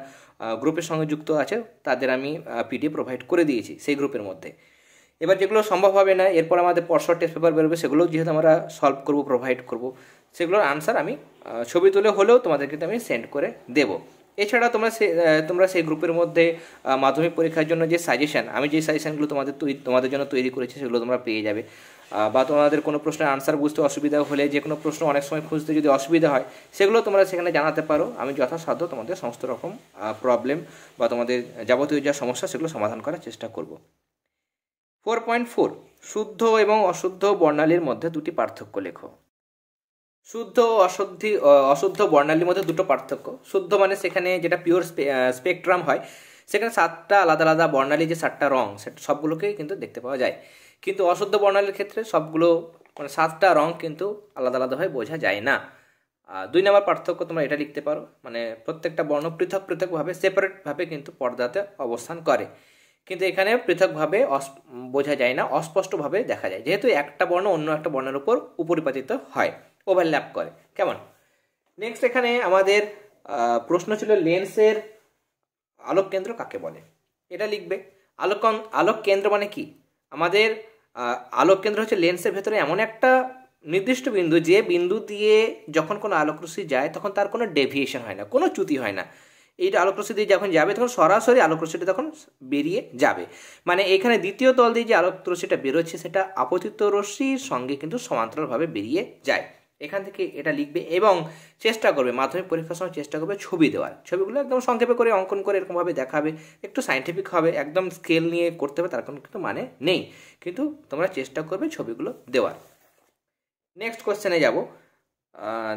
গ্রুপের সঙ্গে যুক্ত আছে তাদের আমি পিডিএফ প্রোভাইড করে দিয়েছি সেই গ্রুপের মধ্যে। এবার যেগুলো সম্ভব হবে না, এরপর আমাদের পরশর টেস্ট পেপার বেরোবে, সেগুলো যেহেতু আমরা সলভ করব, প্রোভাইড করব, সেগুলোর আনসার আমি ছবি তুলে হলেও তোমাদেরকে আমি সেন্ড করে দেবো। এছাড়া তোমরা সেই গ্রুপের মধ্যে মাধ্যমিক পরীক্ষার জন্য যে সাজেশান, আমি যে সাজেশানগুলো তোমাদের জন্য তৈরি করেছি, সেগুলো তোমরা পেয়ে যাবে। বা তোমাদের কোনো প্রশ্নের আনসার বুঝতে অসুবিধা হলে, যে কোনো প্রশ্ন অনেক সময় খুঁজতে যদি অসুবিধা হয়, সেগুলো তোমরা সেখানে জানাতে পারো। আমি যথাসাধ্য তোমাদের সমস্ত রকম প্রবলেম বা তোমাদের যাবতীয় যা সমস্যা, সেগুলো সমাধান করার চেষ্টা করব। 4.4 শুদ্ধ এবং অশুদ্ধ বর্ণালীর মধ্যে দুটি পার্থক্য লেখো। শুদ্ধ ও অশুদ্ধ বর্ণালীর মধ্যে দুটো পার্থক্য। শুদ্ধ মানে সেখানে যেটা পিওর স্পেকট্রাম হয়, সেখানে 7টা আলাদা আলাদা বর্ণালী, যে 7টা রং, সেটা সবগুলোকেই কিন্তু দেখতে পাওয়া যায়। কিন্তু অশুদ্ধ বর্ণালীর ক্ষেত্রে সবগুলো মানে 7টা রং কিন্তু আলাদা আলাদাভাবে বোঝা যায় না। 2 নম্বর পার্থক্য তোমরা এটা লিখতে পারো, মানে প্রত্যেকটা বর্ণ পৃথক পৃথকভাবে সেপারেটভাবে কিন্তু পর্দাতে অবস্থান করে, কিন্তু এখানে পৃথকভাবে বোঝা যায় না, অস্পষ্টভাবে দেখা যায়, যেহেতু একটা বর্ণ অন্য একটা বর্ণের উপর উপরিপাতিত হয়, ওভারল্যাপ করে, কেমন। নেক্সট এখানে আমাদের প্রশ্ন ছিল লেন্সের আলোক কেন্দ্র কাকে বলে, এটা লিখবে। আলোক কেন্দ্র মানে কি? আমাদের আলোক কেন্দ্র হচ্ছে লেন্সের ভেতরে এমন একটা নির্দিষ্ট বিন্দু, যে বিন্দু দিয়ে যখন কোনো আলোকরশ্মি যায় তখন তার কোনো ডেভিয়েশন হয় না, কোনো চ্যুতি হয় না। এই আলোকরশ্মি দিয়ে যখন যাবে তখন সরাসরি আলোকরশ্মিটা তখন বেরিয়ে যাবে। মানে এখানে দ্বিতীয় তল দিয়ে যে আলোকরশ্মিটা বেরোচ্ছে সেটা আপতিত রশ্মির সঙ্গে কিন্তু সমান্তরালভাবে বেরিয়ে যায়। এখান থেকে এটা লিখবে এবং চেষ্টা করবে, মাধ্যমিক পরীক্ষার সময় চেষ্টা করবে ছবি দেওয়ার। ছবিগুলো একদম সংক্ষেপে করে অঙ্কন করে এরকমভাবে দেখাবে, একটু সায়েন্টিফিক হবে, একদম স্কেল নিয়ে করতে হবে তার কোনো কিন্তু মানে নেই, কিন্তু তোমরা চেষ্টা করবে ছবিগুলো দেওয়ার। নেক্সট কোশ্চেনে যাব।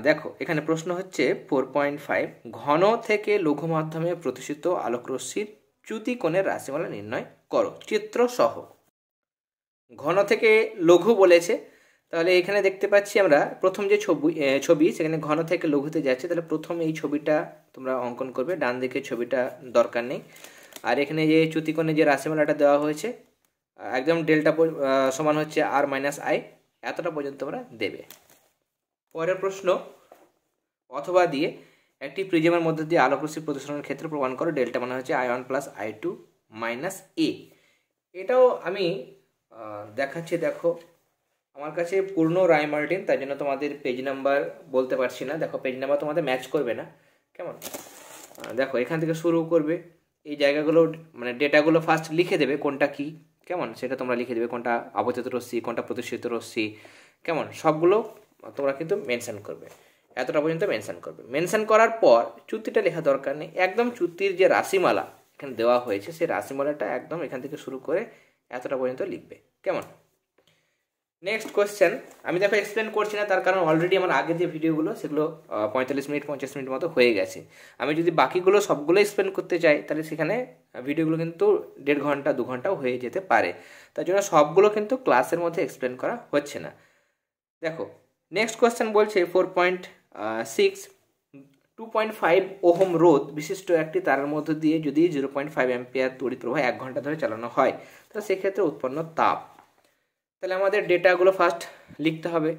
দেখো এখানে প্রশ্ন হচ্ছে 4.5, ঘন থেকে লঘু মাধ্যমে প্রতিষ্ঠিত আলোকরশ্মির চ্যুতি কোণের রাশিমালা নির্ণয় করো চিত্র সহ। ঘন থেকে লঘু বলেছে, তাহলে এখানে দেখতে পাচ্ছি আমরা প্রথম যে ছবি সেখানে ঘন থেকে লঘুতে যাচ্ছে, তাহলে প্রথম এই ছবিটা তোমরা অঙ্কন করবে, ডান দিকে ছবিটা দরকার নেই। আর এখানে যে চ্যুতিকোণে যে রাশিমালাটা দেওয়া হয়েছে একদম ডেল্টা সমান হচ্ছে আর মাইনাস আই, এতটা পর্যন্ত তোমরা দেবে। পরের প্রশ্ন, অথবা দিয়ে একটি প্রিজমের মধ্যে দিয়ে আলোকরশ্মি প্রতিসরণের ক্ষেত্রে প্রমাণ করো, ডেল্টা মানে হচ্ছে I1 প্লাস I2 মাইনাস এ। এটাও আমি দেখাচ্ছি। দেখো আমার কাছে পূর্ণ রায় মার্টিন, তাই জন্য তোমাদের পেজ নাম্বার বলতে পারছি না। দেখো পেজ নাম্বার তোমাদের ম্যাচ করবে না, কেমন? দেখো এখান থেকে শুরু করবে, এই জায়গাগুলো মানে ডেটাগুলো ফার্স্ট লিখে দেবে কোনটা কি, কেমন সেটা তোমরা লিখে দেবে, কোনটা আপতিত রশ্মি কোনটা প্রতিষ্ঠিত রশ্মি, কেমন সবগুলো তোমরা কিন্তু মেনশন করবে, এতটা পর্যন্ত মেনশন করবে। মেনশন করার পর চ্যুতিটা লেখা দরকার নেই, একদম চ্যুতির যে রাশিমালা এখানে দেওয়া হয়েছে সেই রাশিমালাটা একদম এখান থেকে শুরু করে এতটা পর্যন্ত লিখবে, কেমন? নেক্সট কোয়েশ্চেন, আমি দেখো এক্সপ্লেন করছি না, তার কারণ অলরেডি আমার আগের যে ভিডিওগুলো সেগুলো 45 মিনিট 50 মিনিট মতো হয়ে গেছে। আমি যদি বাকিগুলো সবগুলো এক্সপ্লেন করতে চাই তাহলে সেখানে ভিডিওগুলো কিন্তু 1.5 ঘন্টা 2 ঘন্টাও হয়ে যেতে পারে, তার জন্য সবগুলো কিন্তু ক্লাসের মধ্যে এক্সপ্লেন করা হচ্ছে না। দেখো নেক্সট কোয়েশ্চেন বলছে 4.6, 2.5 ওহম রোধ বিশিষ্ট একটি তারের মধ্য দিয়ে যদি 0.5 অ্যাম্পিয়ার তড়িৎ প্রবাহ 1 ঘন্টা ধরে চালানো হয় তাহলে সেক্ষেত্রে উৎপন্ন তাপ। তাহলে আমাদের ডেটাগুলো ফার্স্ট লিখতে হবে।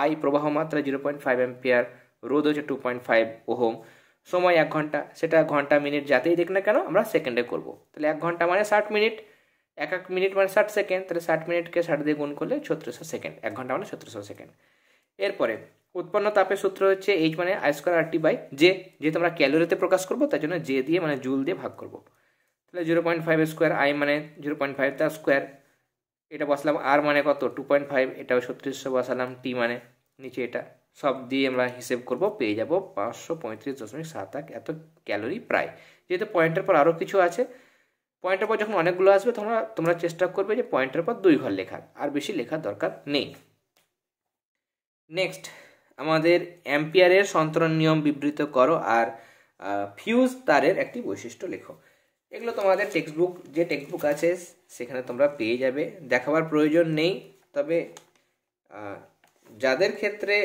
আই প্রবাহ মাত্রা 0.5 অ্যাম্পিয়ার, রোধ হচ্ছে 2.5 ওহম, সময় 1 ঘন্টা, সেটা ঘন্টা মিনিট যাতেই দেখ না কেন আমরা সেকেন্ডে করব। তাহলে 1 ঘন্টা মানে 60 মিনিট, 1 মিনিট মানে 60 সেকেন্ড, তাহলে 60 মিনিটকে 60 দিয়ে গুণ করলে 3600 সেকেন্ড, 1 ঘন্টা মানে 3600 সেকেন্ড। এরপরে উৎপন্ন তাপের সূত্র হচ্ছে এইচ মানে I square R T by J, যেহেতু আমরা ক্যালোরিতে প্রকাশ করবো তার জন্য জে দিয়ে মানে জুল দিয়ে ভাগ করবো। তাহলে 0.5 স্কোয়ার, আই মানে 0.5 তার স্কোয়ার, এটা বসালাম, আর মানে কত 2.5, এটাও 3600 বসালাম, টি মানে নিচে এটা সব দিয়ে আমরা হিসেব করব, পেয়ে যাব 535.71 এত ক্যালোরি প্রায়। যেহেতু পয়েন্টের পর আরও কিছু আছে, পয়েন্টের পর যখন অনেকগুলো আসবে তোমরা চেষ্টা করবে যে পয়েন্টের পর 2 ঘর লেখার, আর বেশি লেখার দরকার নেই। নেক্সট আমাদের অ্যাম্পিয়ারের সন্তরণ নিয়ম বিবৃত করো আর ফিউজ তারের একটি বৈশিষ্ট্য লেখো। এগুলো তোমাদের যে টেক্সটবুক আছে সেখানে তোমরা পেয়ে যাবে, দেখাবার প্রয়োজন নেই। তবে যাদের ক্ষেত্রে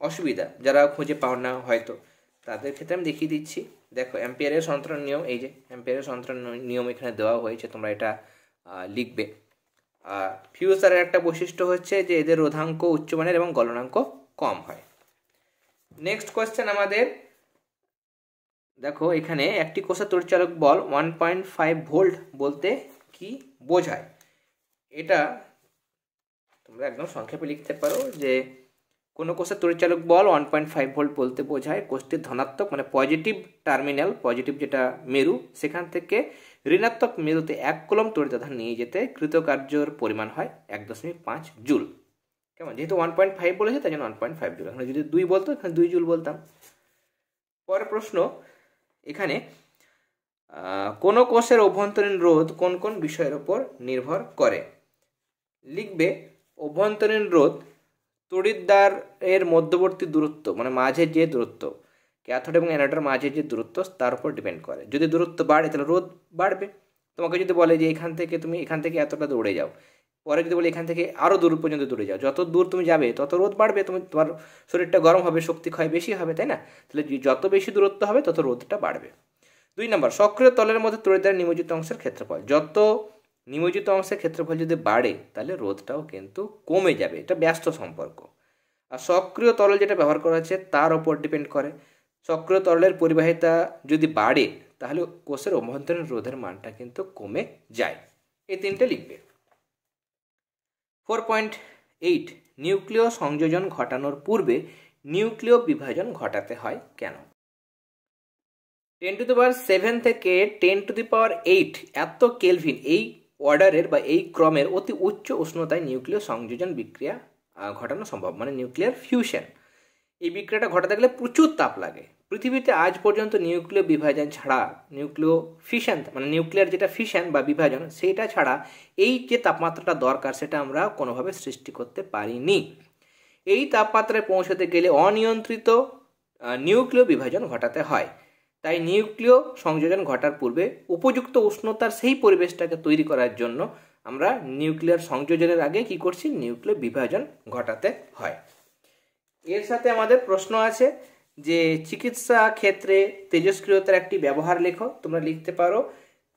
অসুবিধা, যারা খুঁজে পাও না হয়তো, তাদের ক্ষেত্রে আমি দেখিয়ে দিচ্ছি। দেখো অ্যাম্পিয়ারের সন্তরণ নিয়ম, এই যে অ্যাম্পিয়ারের সন্তরণ নিয়ম এখানে দেওয়া হয়েছে, তোমরা এটা লিখবে। ফিউজ তারের একটা বৈশিষ্ট্য হচ্ছে যে এদের রোধাঙ্ক উচ্চমানের এবং গলনাঙ্ক কম হয়। নেক্সট কোয়েশ্চেন আমাদের, দেখো এখানে একটি কোষের তড়িৎচালক বল 1.5 ভোল্ট বলতে কি বোঝায়? এটা তোমরা একদম সংক্ষেপে লিখতে পারো যে কোনো কোষের তড়িৎচালক বল 1.5 ভোল্ট বলতে বোঝায় কোষটির ধনাত্মক মানে পজিটিভ টার্মিনাল, পজিটিভ যেটা মেরু, সেখান থেকে ঋণাত্মক মেরুতে 1 কুলম্ব তড়িতাধান নিয়ে যেতে কৃতকার্যর পরিমাণ হয় 1.5 জুল। কেমন? যেহেতু 1.5 বলেছে তাই জন্য 1.5 জুল, এখানে যদি 2 বলতো এখানে 2 জুল বলতাম। পরের প্রশ্ন, এখানে কোন কোষের অভ্যন্তরীণ রোধ কোন কোন বিষয়ের উপর নির্ভর করে? লিখবে অভ্যন্তরীণ রোধ তড়িৎদ্বার এর মধ্যবর্তী দূরত্ব মানে মাঝের যে দূরত্ব, ক্যাথোড এবং অ্যানোডের মাঝের যে দূরত্ব তার উপর ডিপেন্ড করে। যদি দূরত্ব বাড়ে তাহলে রোধ বাড়বে। তোমাকে যদি বলে যে তুমি এখান থেকে এতটা দৌড়ে যাও, পরে যদি বলে এখান থেকে আরও দূর পর্যন্ত দৌড়ে যাও, যত দূর তুমি যাবে তত রোধ বাড়বে, তোমার শরীরটা গরম হবে, শক্তি ক্ষয় বেশি হবে, তাই না? তাহলে যত বেশি দূরত্ব হবে তত রোধটা বাড়বে। 2 নম্বর, সক্রিয় তলের মধ্যে তড়িৎদ্বার নিমজ্জিত অংশের ক্ষেত্রফল, যত নিমজ্জিত অংশের ক্ষেত্রফল যদি বাড়ে তাহলে রোধটাও কিন্তু কমে যাবে, এটা ব্যস্ত সম্পর্ক। আর সক্রিয় তরল যেটা ব্যবহার করা হচ্ছে তার ওপর ডিপেন্ড করে। সক্রিয় তরলের পরিবাহিতা যদি বাড়ে তাহলে কোষের অভ্যন্তরীণ রোধের মানটা কিন্তু কমে যায়। এই 3টে লিখবে। 4.8 নিউক্লিয় সংযোজন ঘটানোর পূর্বে নিউক্লিয় বিভাজন ঘটাতে হয় কেন? 10⁷ থেকে 10⁸ এত কেলভিন এই অর্ডারের বা এই ক্রমের অতি উচ্চ উষ্ণতায় নিউক্লিয় সংযোজন বিক্রিয়া ঘটানো সম্ভব, মানে নিউক্লিয়ার ফিউশন। এই বিক্রিয়াটা ঘটাতে গেলে প্রচুর তাপ লাগে। পৃথিবীতে আজ পর্যন্ত নিউক্লিয় বিভাজন ছাড়া, নিউক্লিয় ফিশন মানে নিউক্লিয়ার যেটা ফিশন বা বিভাজন, সেইটা ছাড়া এই যে তাপমাত্রাটা দরকার সেটা আমরা কোনোভাবে সৃষ্টি করতে পারিনি। এই তাপমাত্রায় পৌঁছতে গেলে অনিয়ন্ত্রিত নিউক্লিয় বিভাজন ঘটাতে হয়। তাই নিউক্লিয় সংযোজন ঘটার পূর্বে উপযুক্ত উষ্ণতার সেই পরিবেশটাকে তৈরি করার জন্য আমরা নিউক্লিয়ার সংযোজনের আগে কি করছি, নিউক্লিয় বিভাজন ঘটাতে হয়। এর সাথে আমাদের প্রশ্ন আছে যে চিকিৎসা ক্ষেত্রে তেজস্ক্রিয়তার একটি ব্যবহার লেখো। তোমরা লিখতে পারো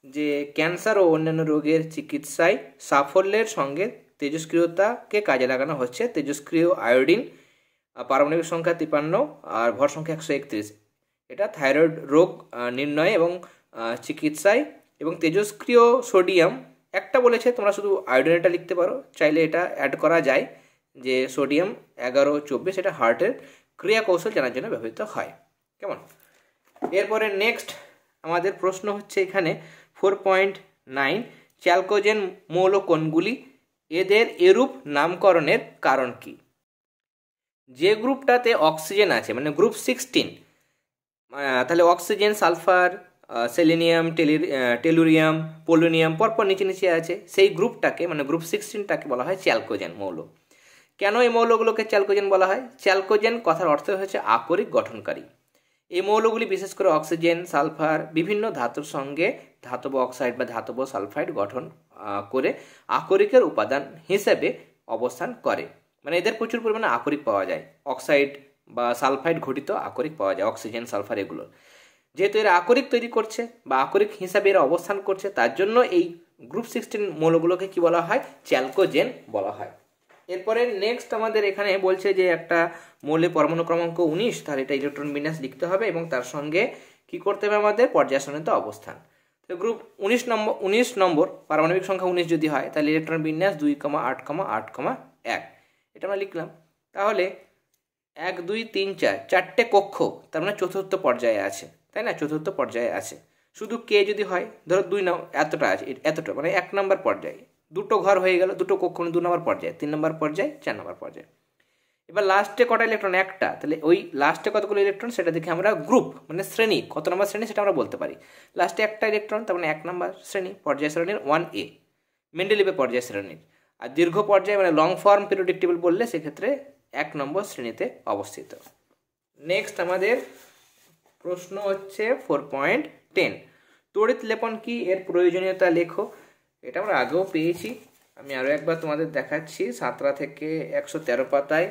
যে ক্যান্সার ও অন্যান্য রোগের চিকিৎসায় সাফল্যের সঙ্গে তেজস্ক্রিয়তাকে কাজে লাগানো হচ্ছে। তেজস্ক্রিয় আয়োডিন, পারমাণবিক সংখ্যা 53 আর ভর সংখ্যা 131, এটা থাইরয়েড রোগ নির্ণয় এবং চিকিৎসায়। এবং তেজস্ক্রিয় সোডিয়াম একটা বলেছে, তোমরা শুধু আয়োডিনটা লিখতে পারো, চাইলে এটা অ্যাড করা যায় যে সোডিয়াম 1124, এটা হার্টের ক্রিয়া কৌশল জানার জন্য ব্যবহৃত হয়। কেমন? এরপরে নেক্সট আমাদের প্রশ্ন হচ্ছে এখানে 4.9 চ্যালকোজেন মৌল কোনগুলি? এদের এরূপ নামকরণের কারণ কি? যে গ্রুপটাতে অক্সিজেন আছে মানে গ্রুপ 16, তাহলে oxygen, sulphur, selenium, tellurium, polonium পরপর নিচে নিচে আছে, সেই গ্রুপটাকে মানে গ্রুপ 16টাকে বলা হয় চ্যালকোজেন মৌল। কেন এই মৌলগুলোকে চ্যালকোজেন বলা হয়? চ্যালকোজেন কথার অর্থ হচ্ছে আকরিক গঠনকারী। এই মৌলগুলি বিশেষ করে অক্সিজেন, সালফার, বিভিন্ন ধাতুর সঙ্গে ধাতব অক্সাইড বা ধাতব সালফাইড গঠন করে আকরিকের উপাদান হিসেবে অবস্থান করে। মানে এদের প্রচুর পরিমাণে আকরিক পাওয়া যায়, অক্সাইড বা সালফাইড ঘটিত আকরিক পাওয়া যায়, অক্সিজেন, সালফার এগুলো। যেহেতু এরা আকরিক তৈরি করছে বা আকরিক হিসাবে এরা অবস্থান করছে, তার জন্য এই গ্রুপ 16 মৌলগুলোকে কি বলা হয়? চ্যালকোজেন বলা হয়। এরপরে নেক্সট আমাদের এখানে বলছে যে একটা মৌলের পরমাণু ক্রমাঙ্ক 19, তাহলে এটা ইলেকট্রন বিন্যাস লিখতে হবে এবং তার সঙ্গে কি করতে হবে আমাদের? পর্যায়সারণিত অবস্থান। তো গ্রুপ 19 নম্বর পারমাণবিক সংখ্যা 19 যদি হয় তাহলে ইলেকট্রন বিন্যাস 2,8,8,1 এটা আমরা লিখলাম। তাহলে 1 2 3 4 চারটে কক্ষ, তার মানে চতুর্থ পর্যায়ে আছে, তাই না? চতুর্থ পর্যায়ে আছে। শুধু কে যদি হয়, ধরো 2 এতটা আছে, এতটা মানে 1 নম্বর পর্যায়ে, দুটো ঘর হয়ে গেল, দুটো কক্ষ 2 নম্বর পর্যায়ে, 3 নম্বর পর্যায়ে, 4 নম্বর পর্যায়ে। এবার লাস্টে কটা ইলেকট্রন? একটা। তাহলে ওই লাস্টে কতগুলো ইলেকট্রন সেটা দেখে আমরা গ্রুপ মানে শ্রেণী, কত নম্বর শ্রেণী সেটা আমরা বলতে পারি। লাস্টে একটা ইলেকট্রন, তার মানে 1 নম্বর শ্রেণী, পর্যায় শ্রেণীর 1A, মেন্ডেলিভের পর্যায় শ্রেণীর। আর দীর্ঘ পর্যায়ে মানে লং ফর্ম পিরিয়ডিক টেবিল বললে সেক্ষেত্রে 1 নম্বর শ্রেণীতে অবস্থিত। নেক্সট আমাদের প্রশ্ন হচ্ছে 4.10 তড়িৎ লেপন কি? এর প্রয়োজনীয়তা লেখো। এটা আমরা আগেও পেয়েছি, আমি আরও একবার তোমাদের দেখাচ্ছি। 17 থেকে 113 পাতায়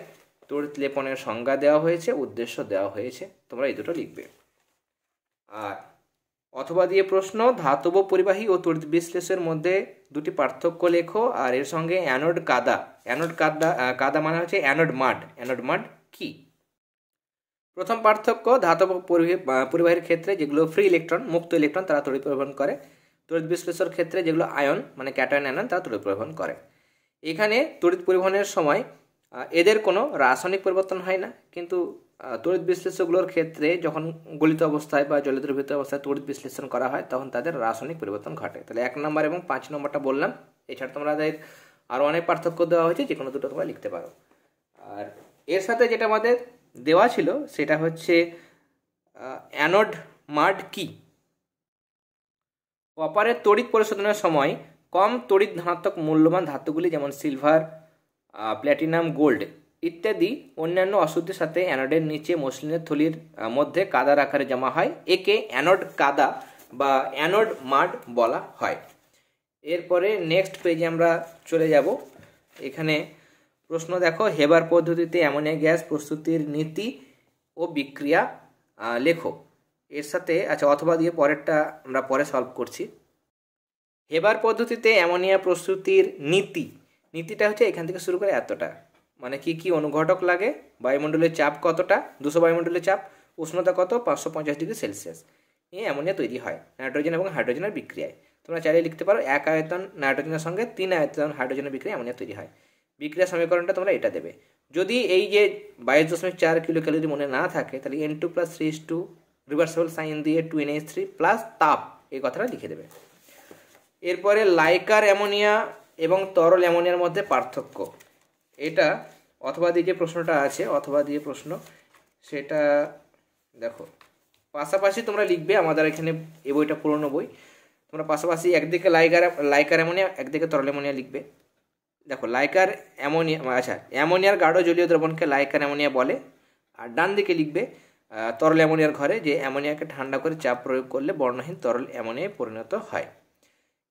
তড়িৎ লেপনের সংজ্ঞা দেওয়া হয়েছে, উদ্দেশ্য দেওয়া হয়েছে, তোমরা এই দুটো লিখবে। আর অথবা দিয়ে প্রশ্ন, ধাতব পরিবাহী ও তড়িৎ বিশ্লেষের মধ্যে দুটি পার্থক্য লেখো। আর এর সঙ্গে অ্যানোড কাদা, কাদা মানে হচ্ছে অ্যানোড মাড কি? প্রথম পার্থক্য, ধাতব পরিবাহীর ক্ষেত্রে যেগুলো ফ্রি ইলেকট্রন, মুক্ত ইলেকট্রন, তারা তড়িৎ পরিবহন করে। তড়িৎ বিশ্লেষণের ক্ষেত্রে যেগুলো আয়ন মানে ক্যাটায়ন অ্যানায়ন, তারা তড়িৎ পরিবহন করে। এখানে তড়িৎ পরিবহনের সময় এদের কোনো রাসায়নিক পরিবর্তন হয় না, কিন্তু তড়িৎ বিশ্লেষকগুলোর ক্ষেত্রে যখন গলিত অবস্থায় বা জলে দ্রবীভূত অবস্থায় তড়িৎ বিশ্লেষণ করা হয় তখন তাদের রাসায়নিক পরিবর্তন ঘটে। তাহলে 1 নম্বর এবং 5 নম্বরটা বললাম। এছাড়া তোমাদের আরও অনেক পার্থক্য দেওয়া হয়েছে, যে কোনো দুটো তোমরা লিখতে পারো। আর এর সাথে যেটা আমাদের দেওয়া ছিল সেটা হচ্ছে অ্যানোড মাড কি? কপারের তড়িৎ পরিশোধনের সময় কম তড়িৎ ধনাত্মক মূল্যবান ধাতুগুলি যেমন সিলভার, প্ল্যাটিনাম, গোল্ড ইত্যাদি অন্যান্য অশুদ্ধির সাথে অ্যানোডের নিচে মসলিনের থলির মধ্যে কাদার আকারে জমা হয়। একে অ্যানোড কাদা বা অ্যানোড মাড বলা হয়। এরপরে নেক্সট পেজে আমরা চলে যাব। এখানে প্রশ্ন দেখো, হেবার পদ্ধতিতে অ্যামোনিয়া গ্যাস প্রস্তুতির নীতি ও বিক্রিয়া লেখো। এর সাথে আচ্ছা অথবা দিয়ে পরেরটা আমরা পরে সলভ করছি। হেবার পদ্ধতিতে অ্যামোনিয়া প্রস্তুতির নীতিটা হচ্ছে এখান থেকে শুরু করে এতটা, মানে কি কি অনুঘটক লাগে, বায়ুমণ্ডলের চাপ কতটা, 200 বায়ুমণ্ডলের চাপ, উষ্ণতা কত, 550 ডিগ্রি সেলসিয়াস, এই অ্যামোনিয়া তৈরি হয় নাইট্রোজেন এবং হাইড্রোজেনের বিক্রিয়ায়। তোমরা চাইলে লিখতে পারো 1 আয়তন নাইট্রোজেনের সঙ্গে 3 আয়তন হাইড্রোজেনের বিক্রিয়ায় অ্যামোনিয়া তৈরি হয়। বিক্রিয়া সমীকরণটা তোমরা এটা দেবে। যদি এই যে 22.4 কিলো ক্যালোরি মনে না থাকে তাহলে N2 + 3:2 রিভার্সিবল সাইন দিয়ে 2NH3 প্লাস তাপ এই কথাটা লিখে দেবে। এরপরে লাইকার অ্যামোনিয়া এবং তরল অ্যামোনিয়ার মধ্যে পার্থক্য, এটা অথবা দিয়ে যে প্রশ্নটা আছে, অথবা দিয়ে প্রশ্ন, সেটা দেখো পাশাপাশি তোমরা লিখবে। আমাদের এখানে এই বইটা পুরনো বই, তোমরা পাশাপাশি একদিকে লাইকার অ্যামোনিয়া, একদিকে তরল অ্যামোনিয়া লিখবে। দেখো লাইকার অ্যামোনিয়া, আচ্ছা অ্যামোনিয়ার গাঢ় জলীয় দ্রবণকে লাইকার অ্যামোনিয়া বলে। আর ডান দিকে লিখবে তরল অ্যামোনিয়ার ঘরে যে অ্যামোনিয়াকে ঠান্ডা করে চাপ প্রয়োগ করলে বর্ণহীন তরল অ্যামোনিয়ায় পরিণত হয়।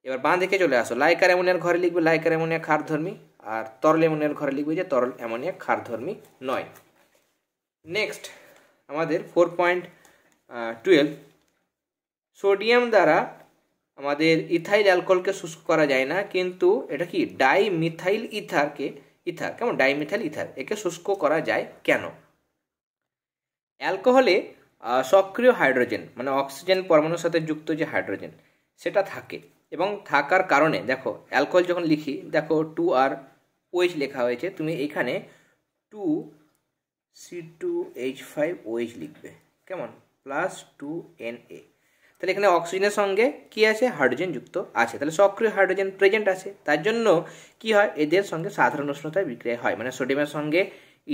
এবার বাঁ দিকে চলে আসো, লাইকার অ্যামোনিয়ার ঘরে লিখবে লাইকার অ্যামোনিয়া ক্ষারধর্মী, আর তরল অ্যামোনিয়ার ঘরে লিখবে যে তরল অ্যামোনিয়া ক্ষারধর্মী নয়। নেক্সট আমাদের 4.12, সোডিয়াম দ্বারা আমাদের ইথাইল অ্যালকোহলকে শুষ্ক করা যায় না, কিন্তু এটা কি ডাইমিথাইল ইথার, কেমন ডাইমিথাইল ইথার, একে শুষ্ক করা যায় কেন? অ্যালকোহলে সক্রিয় হাইড্রোজেন মানে অক্সিজেন পরমাণুর সাথে যুক্ত যে হাইড্রোজেন সেটা থাকে, এবং থাকার কারণে দেখো অ্যালকোহল যখন লিখি দেখো 2R OH লেখা হয়েছে, তুমি এখানে 2C2H5OH লিখবে, কেমন, প্লাস 2Na। তাহলে এখানে অক্সিজেনের সঙ্গে কি আছে, হাইড্রোজেন যুক্ত আছে, তাহলে সক্রিয় হাইড্রোজেন প্রেজেন্ট আছে। তার জন্য কি হয়, এদের সঙ্গে সাধারণ উষ্ণতায় বিক্রিয়া হয়, মানে সোডিয়ামের সঙ্গে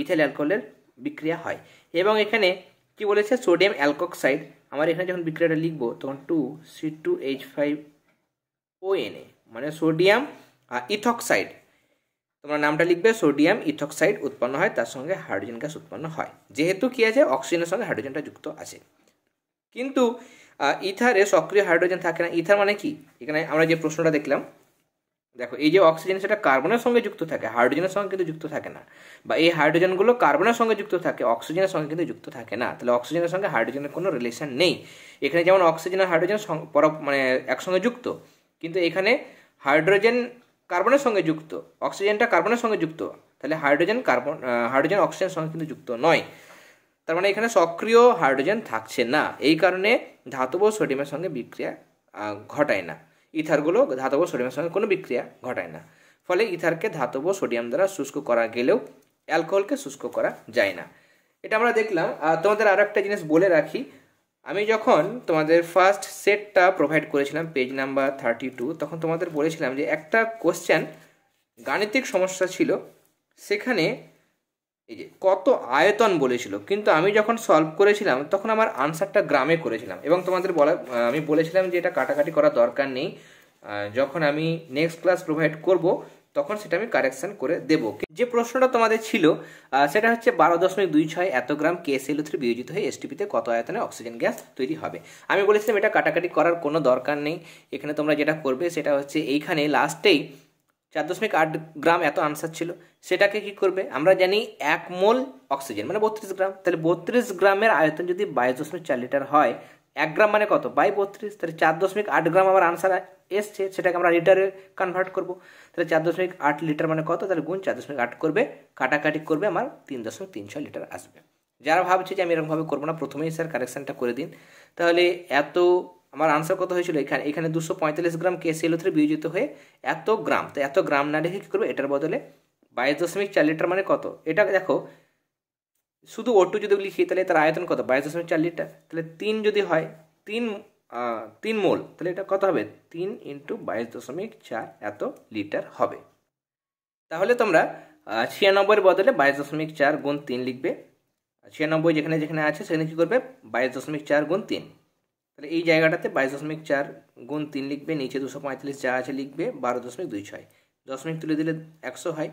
ইথাইল অ্যালকোহলের বিক্রিয়া হয়। এবং এখানে কি বলেছে, সোডিয়াম অ্যালকক্সাইড, আমার এখানে যখন বিক্রিয়াটা লিখবো তখন 2C2H5ONa মানে সোডিয়াম ইথক্সাইড, তোমরা নামটা লিখবে, সোডিয়াম ইথক্সাইড উৎপন্ন হয়, তার সঙ্গে হাইড্রোজেন গ্যাস উৎপন্ন হয়, যেহেতু কি আছে অক্সিজেনের সঙ্গে হাইড্রোজেনটা যুক্ত আছে। কিন্তু ইথারে সক্রিয় হাইড্রোজেন থাকে না। ইথার মানে কি, এখানে আমরা যে প্রশ্নটা দেখলাম, দেখো এই যে অক্সিজেন সেটা কার্বনের সঙ্গে যুক্ত থাকে, হাইড্রোজেনের সঙ্গে কিন্তু যুক্ত থাকে না, বা এই হাইড্রোজেনগুলো কার্বনের সঙ্গে যুক্ত থাকে, অক্সিজেনের সঙ্গে কিন্তু যুক্ত থাকে না। তাহলে অক্সিজেনের সঙ্গে হাইড্রোজেনের কোনো রিলেশন নেই। এখানে যেমন অক্সিজেন আর হাইড্রোজেন মানে একসঙ্গে যুক্ত, কিন্তু এখানে হাইড্রোজেন কার্বনের সঙ্গে যুক্ত, অক্সিজেনটা কার্বনের সঙ্গে যুক্ত, তাহলে হাইড্রোজেন অক্সিজেনের সঙ্গে কিন্তু যুক্ত নয়। তার মানে এখানে সক্রিয় হাইড্রোজেন থাকছে না, এই কারণে ধাতব সোডিয়ামের সঙ্গে বিক্রিয়া ঘটায় না। ইথারগুলো ধাতব সোডিয়ামের সঙ্গে কোনো বিক্রিয়া ঘটায় না, ফলে ইথারকে ধাতব সোডিয়াম দ্বারা শুষ্ক করা গেলেও অ্যালকোহলকে শুষ্ক করা যায় না। এটা আমরা দেখলাম। তোমাদের আরও একটা জিনিস বলে রাখি, আমি যখন তোমাদের ফার্স্ট সেটটা প্রোভাইড করেছিলাম পেজ নাম্বার 32, তখন তোমাদের বলেছিলাম যে একটা কোশ্চেন গাণিতিক সমস্যা ছিল, সেখানে এই যে কত আয়তন বলেছিল, কিন্তু আমি যখন সলভ করেছিলাম তখন আমার আনসারটা গ্রামে করেছিলাম, এবং তোমাদের আমি বলেছিলাম যে এটা কাটাকাটি করার দরকার নেই, যখন আমি নেক্সট ক্লাস প্রোভাইড করব তখন সেটা আমি কারেকশন করে দেব। যে প্রশ্নটা তোমাদের ছিল সেটা হচ্ছে 12.26 এত গ্রাম KClO3 বিয়োজিত হয়ে STPতে কত আয়তনে অক্সিজেন গ্যাস তৈরি হবে। আমি বলেছিলাম এটা কাটাকাটি করার কোনো দরকার নেই। এখানে তোমরা যেটা করবে সেটা হচ্ছে এইখানে লাস্টেই 4.8 গ্রাম এত আনসার ছিল, সেটাকে কি করবে, আমরা জানি 1 মোল অক্সিজেন মানে 32 গ্রাম, তাহলে 32 গ্রামের আয়তন যদি 22.4 লিটার হয়, 1 গ্রাম মানে কত, বাই 32, তাহলে 4.8 গ্রাম আমার আনসার এসছে, সেটাকে আমরা লিটারে কনভার্ট করবো। তাহলে 4.8 লিটার মানে কত, তাহলে গুণ 4.8 করবে, কাটাকাটি করবে, আমার 3.36 লিটার আসবে। যারা ভাবছে যে আমি এরকমভাবে করবো না, প্রথমেই স্যার কারেকশানটা করে দিন। তাহলে এত আমার আনসার কত হয়েছিল, এখানে 245 গ্রাম KClO3 বিয়োজিত হয়ে এত গ্রাম, তো এত গ্রাম না রেখে কী করবে, এটার বদলে 22.4 লিটার মানে কত, এটা দেখো শুধু O2 যদি লিখি তাহলে তার আয়তন কত, 22.4 লিটার, তাহলে 3 যদি হয় 3 মোল, তাহলে এটা কত হবে, 3 × 22.4 এত লিটার হবে। তাহলে তোমরা 96 বদলে 22.4 গুণ 3 লিখবে, 96 যেখানে যেখানে আছে সেখানে কী করবে, 22.4 গুণ 3, তাহলে এই জায়গাটাতে 22.4 গুণ 3 লিখবে, নিচে 245 যা আছে লিখবে 12.26, দশমিক তুলে দিলে 100 হয়,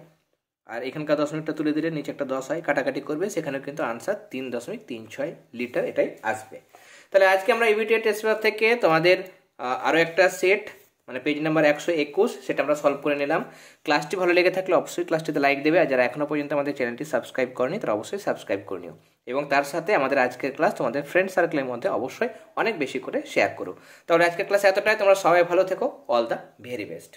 আর এখানকার দশমিকটা তুলে দিলে নিচে একটা 10 হয়, কাটাকাটি করবে, সেখানেও কিন্তু আনসার 3.36 লিটার এটাই আসবে। তাহলে আজকে আমরা ইভিটি টেস্ট পেপার থেকে তোমাদের আরও একটা সেট মানে পেজ নাম্বার 121 সেটা আমরা সলভ করে নিলাম। ক্লাসটি ভালো লেগে থাকলে অবশ্যই ক্লাসটিতে লাইক দেবে, আর যারা এখনও পর্যন্ত আমাদের চ্যানেলটি সাবস্ক্রাইব করেনি তারা অবশ্যই সাবস্ক্রাইব করে নিও, এবং তার সাথে আমাদের আজকের ক্লাস তোমাদের ফ্রেন্ড সার্কেলের মধ্যে অবশ্যই অনেক বেশি করে শেয়ার করো। তাহলে আজকের ক্লাস এতটাই, তোমরা সবাই ভালো থেকো, অল দ্য ভেরি বেস্ট।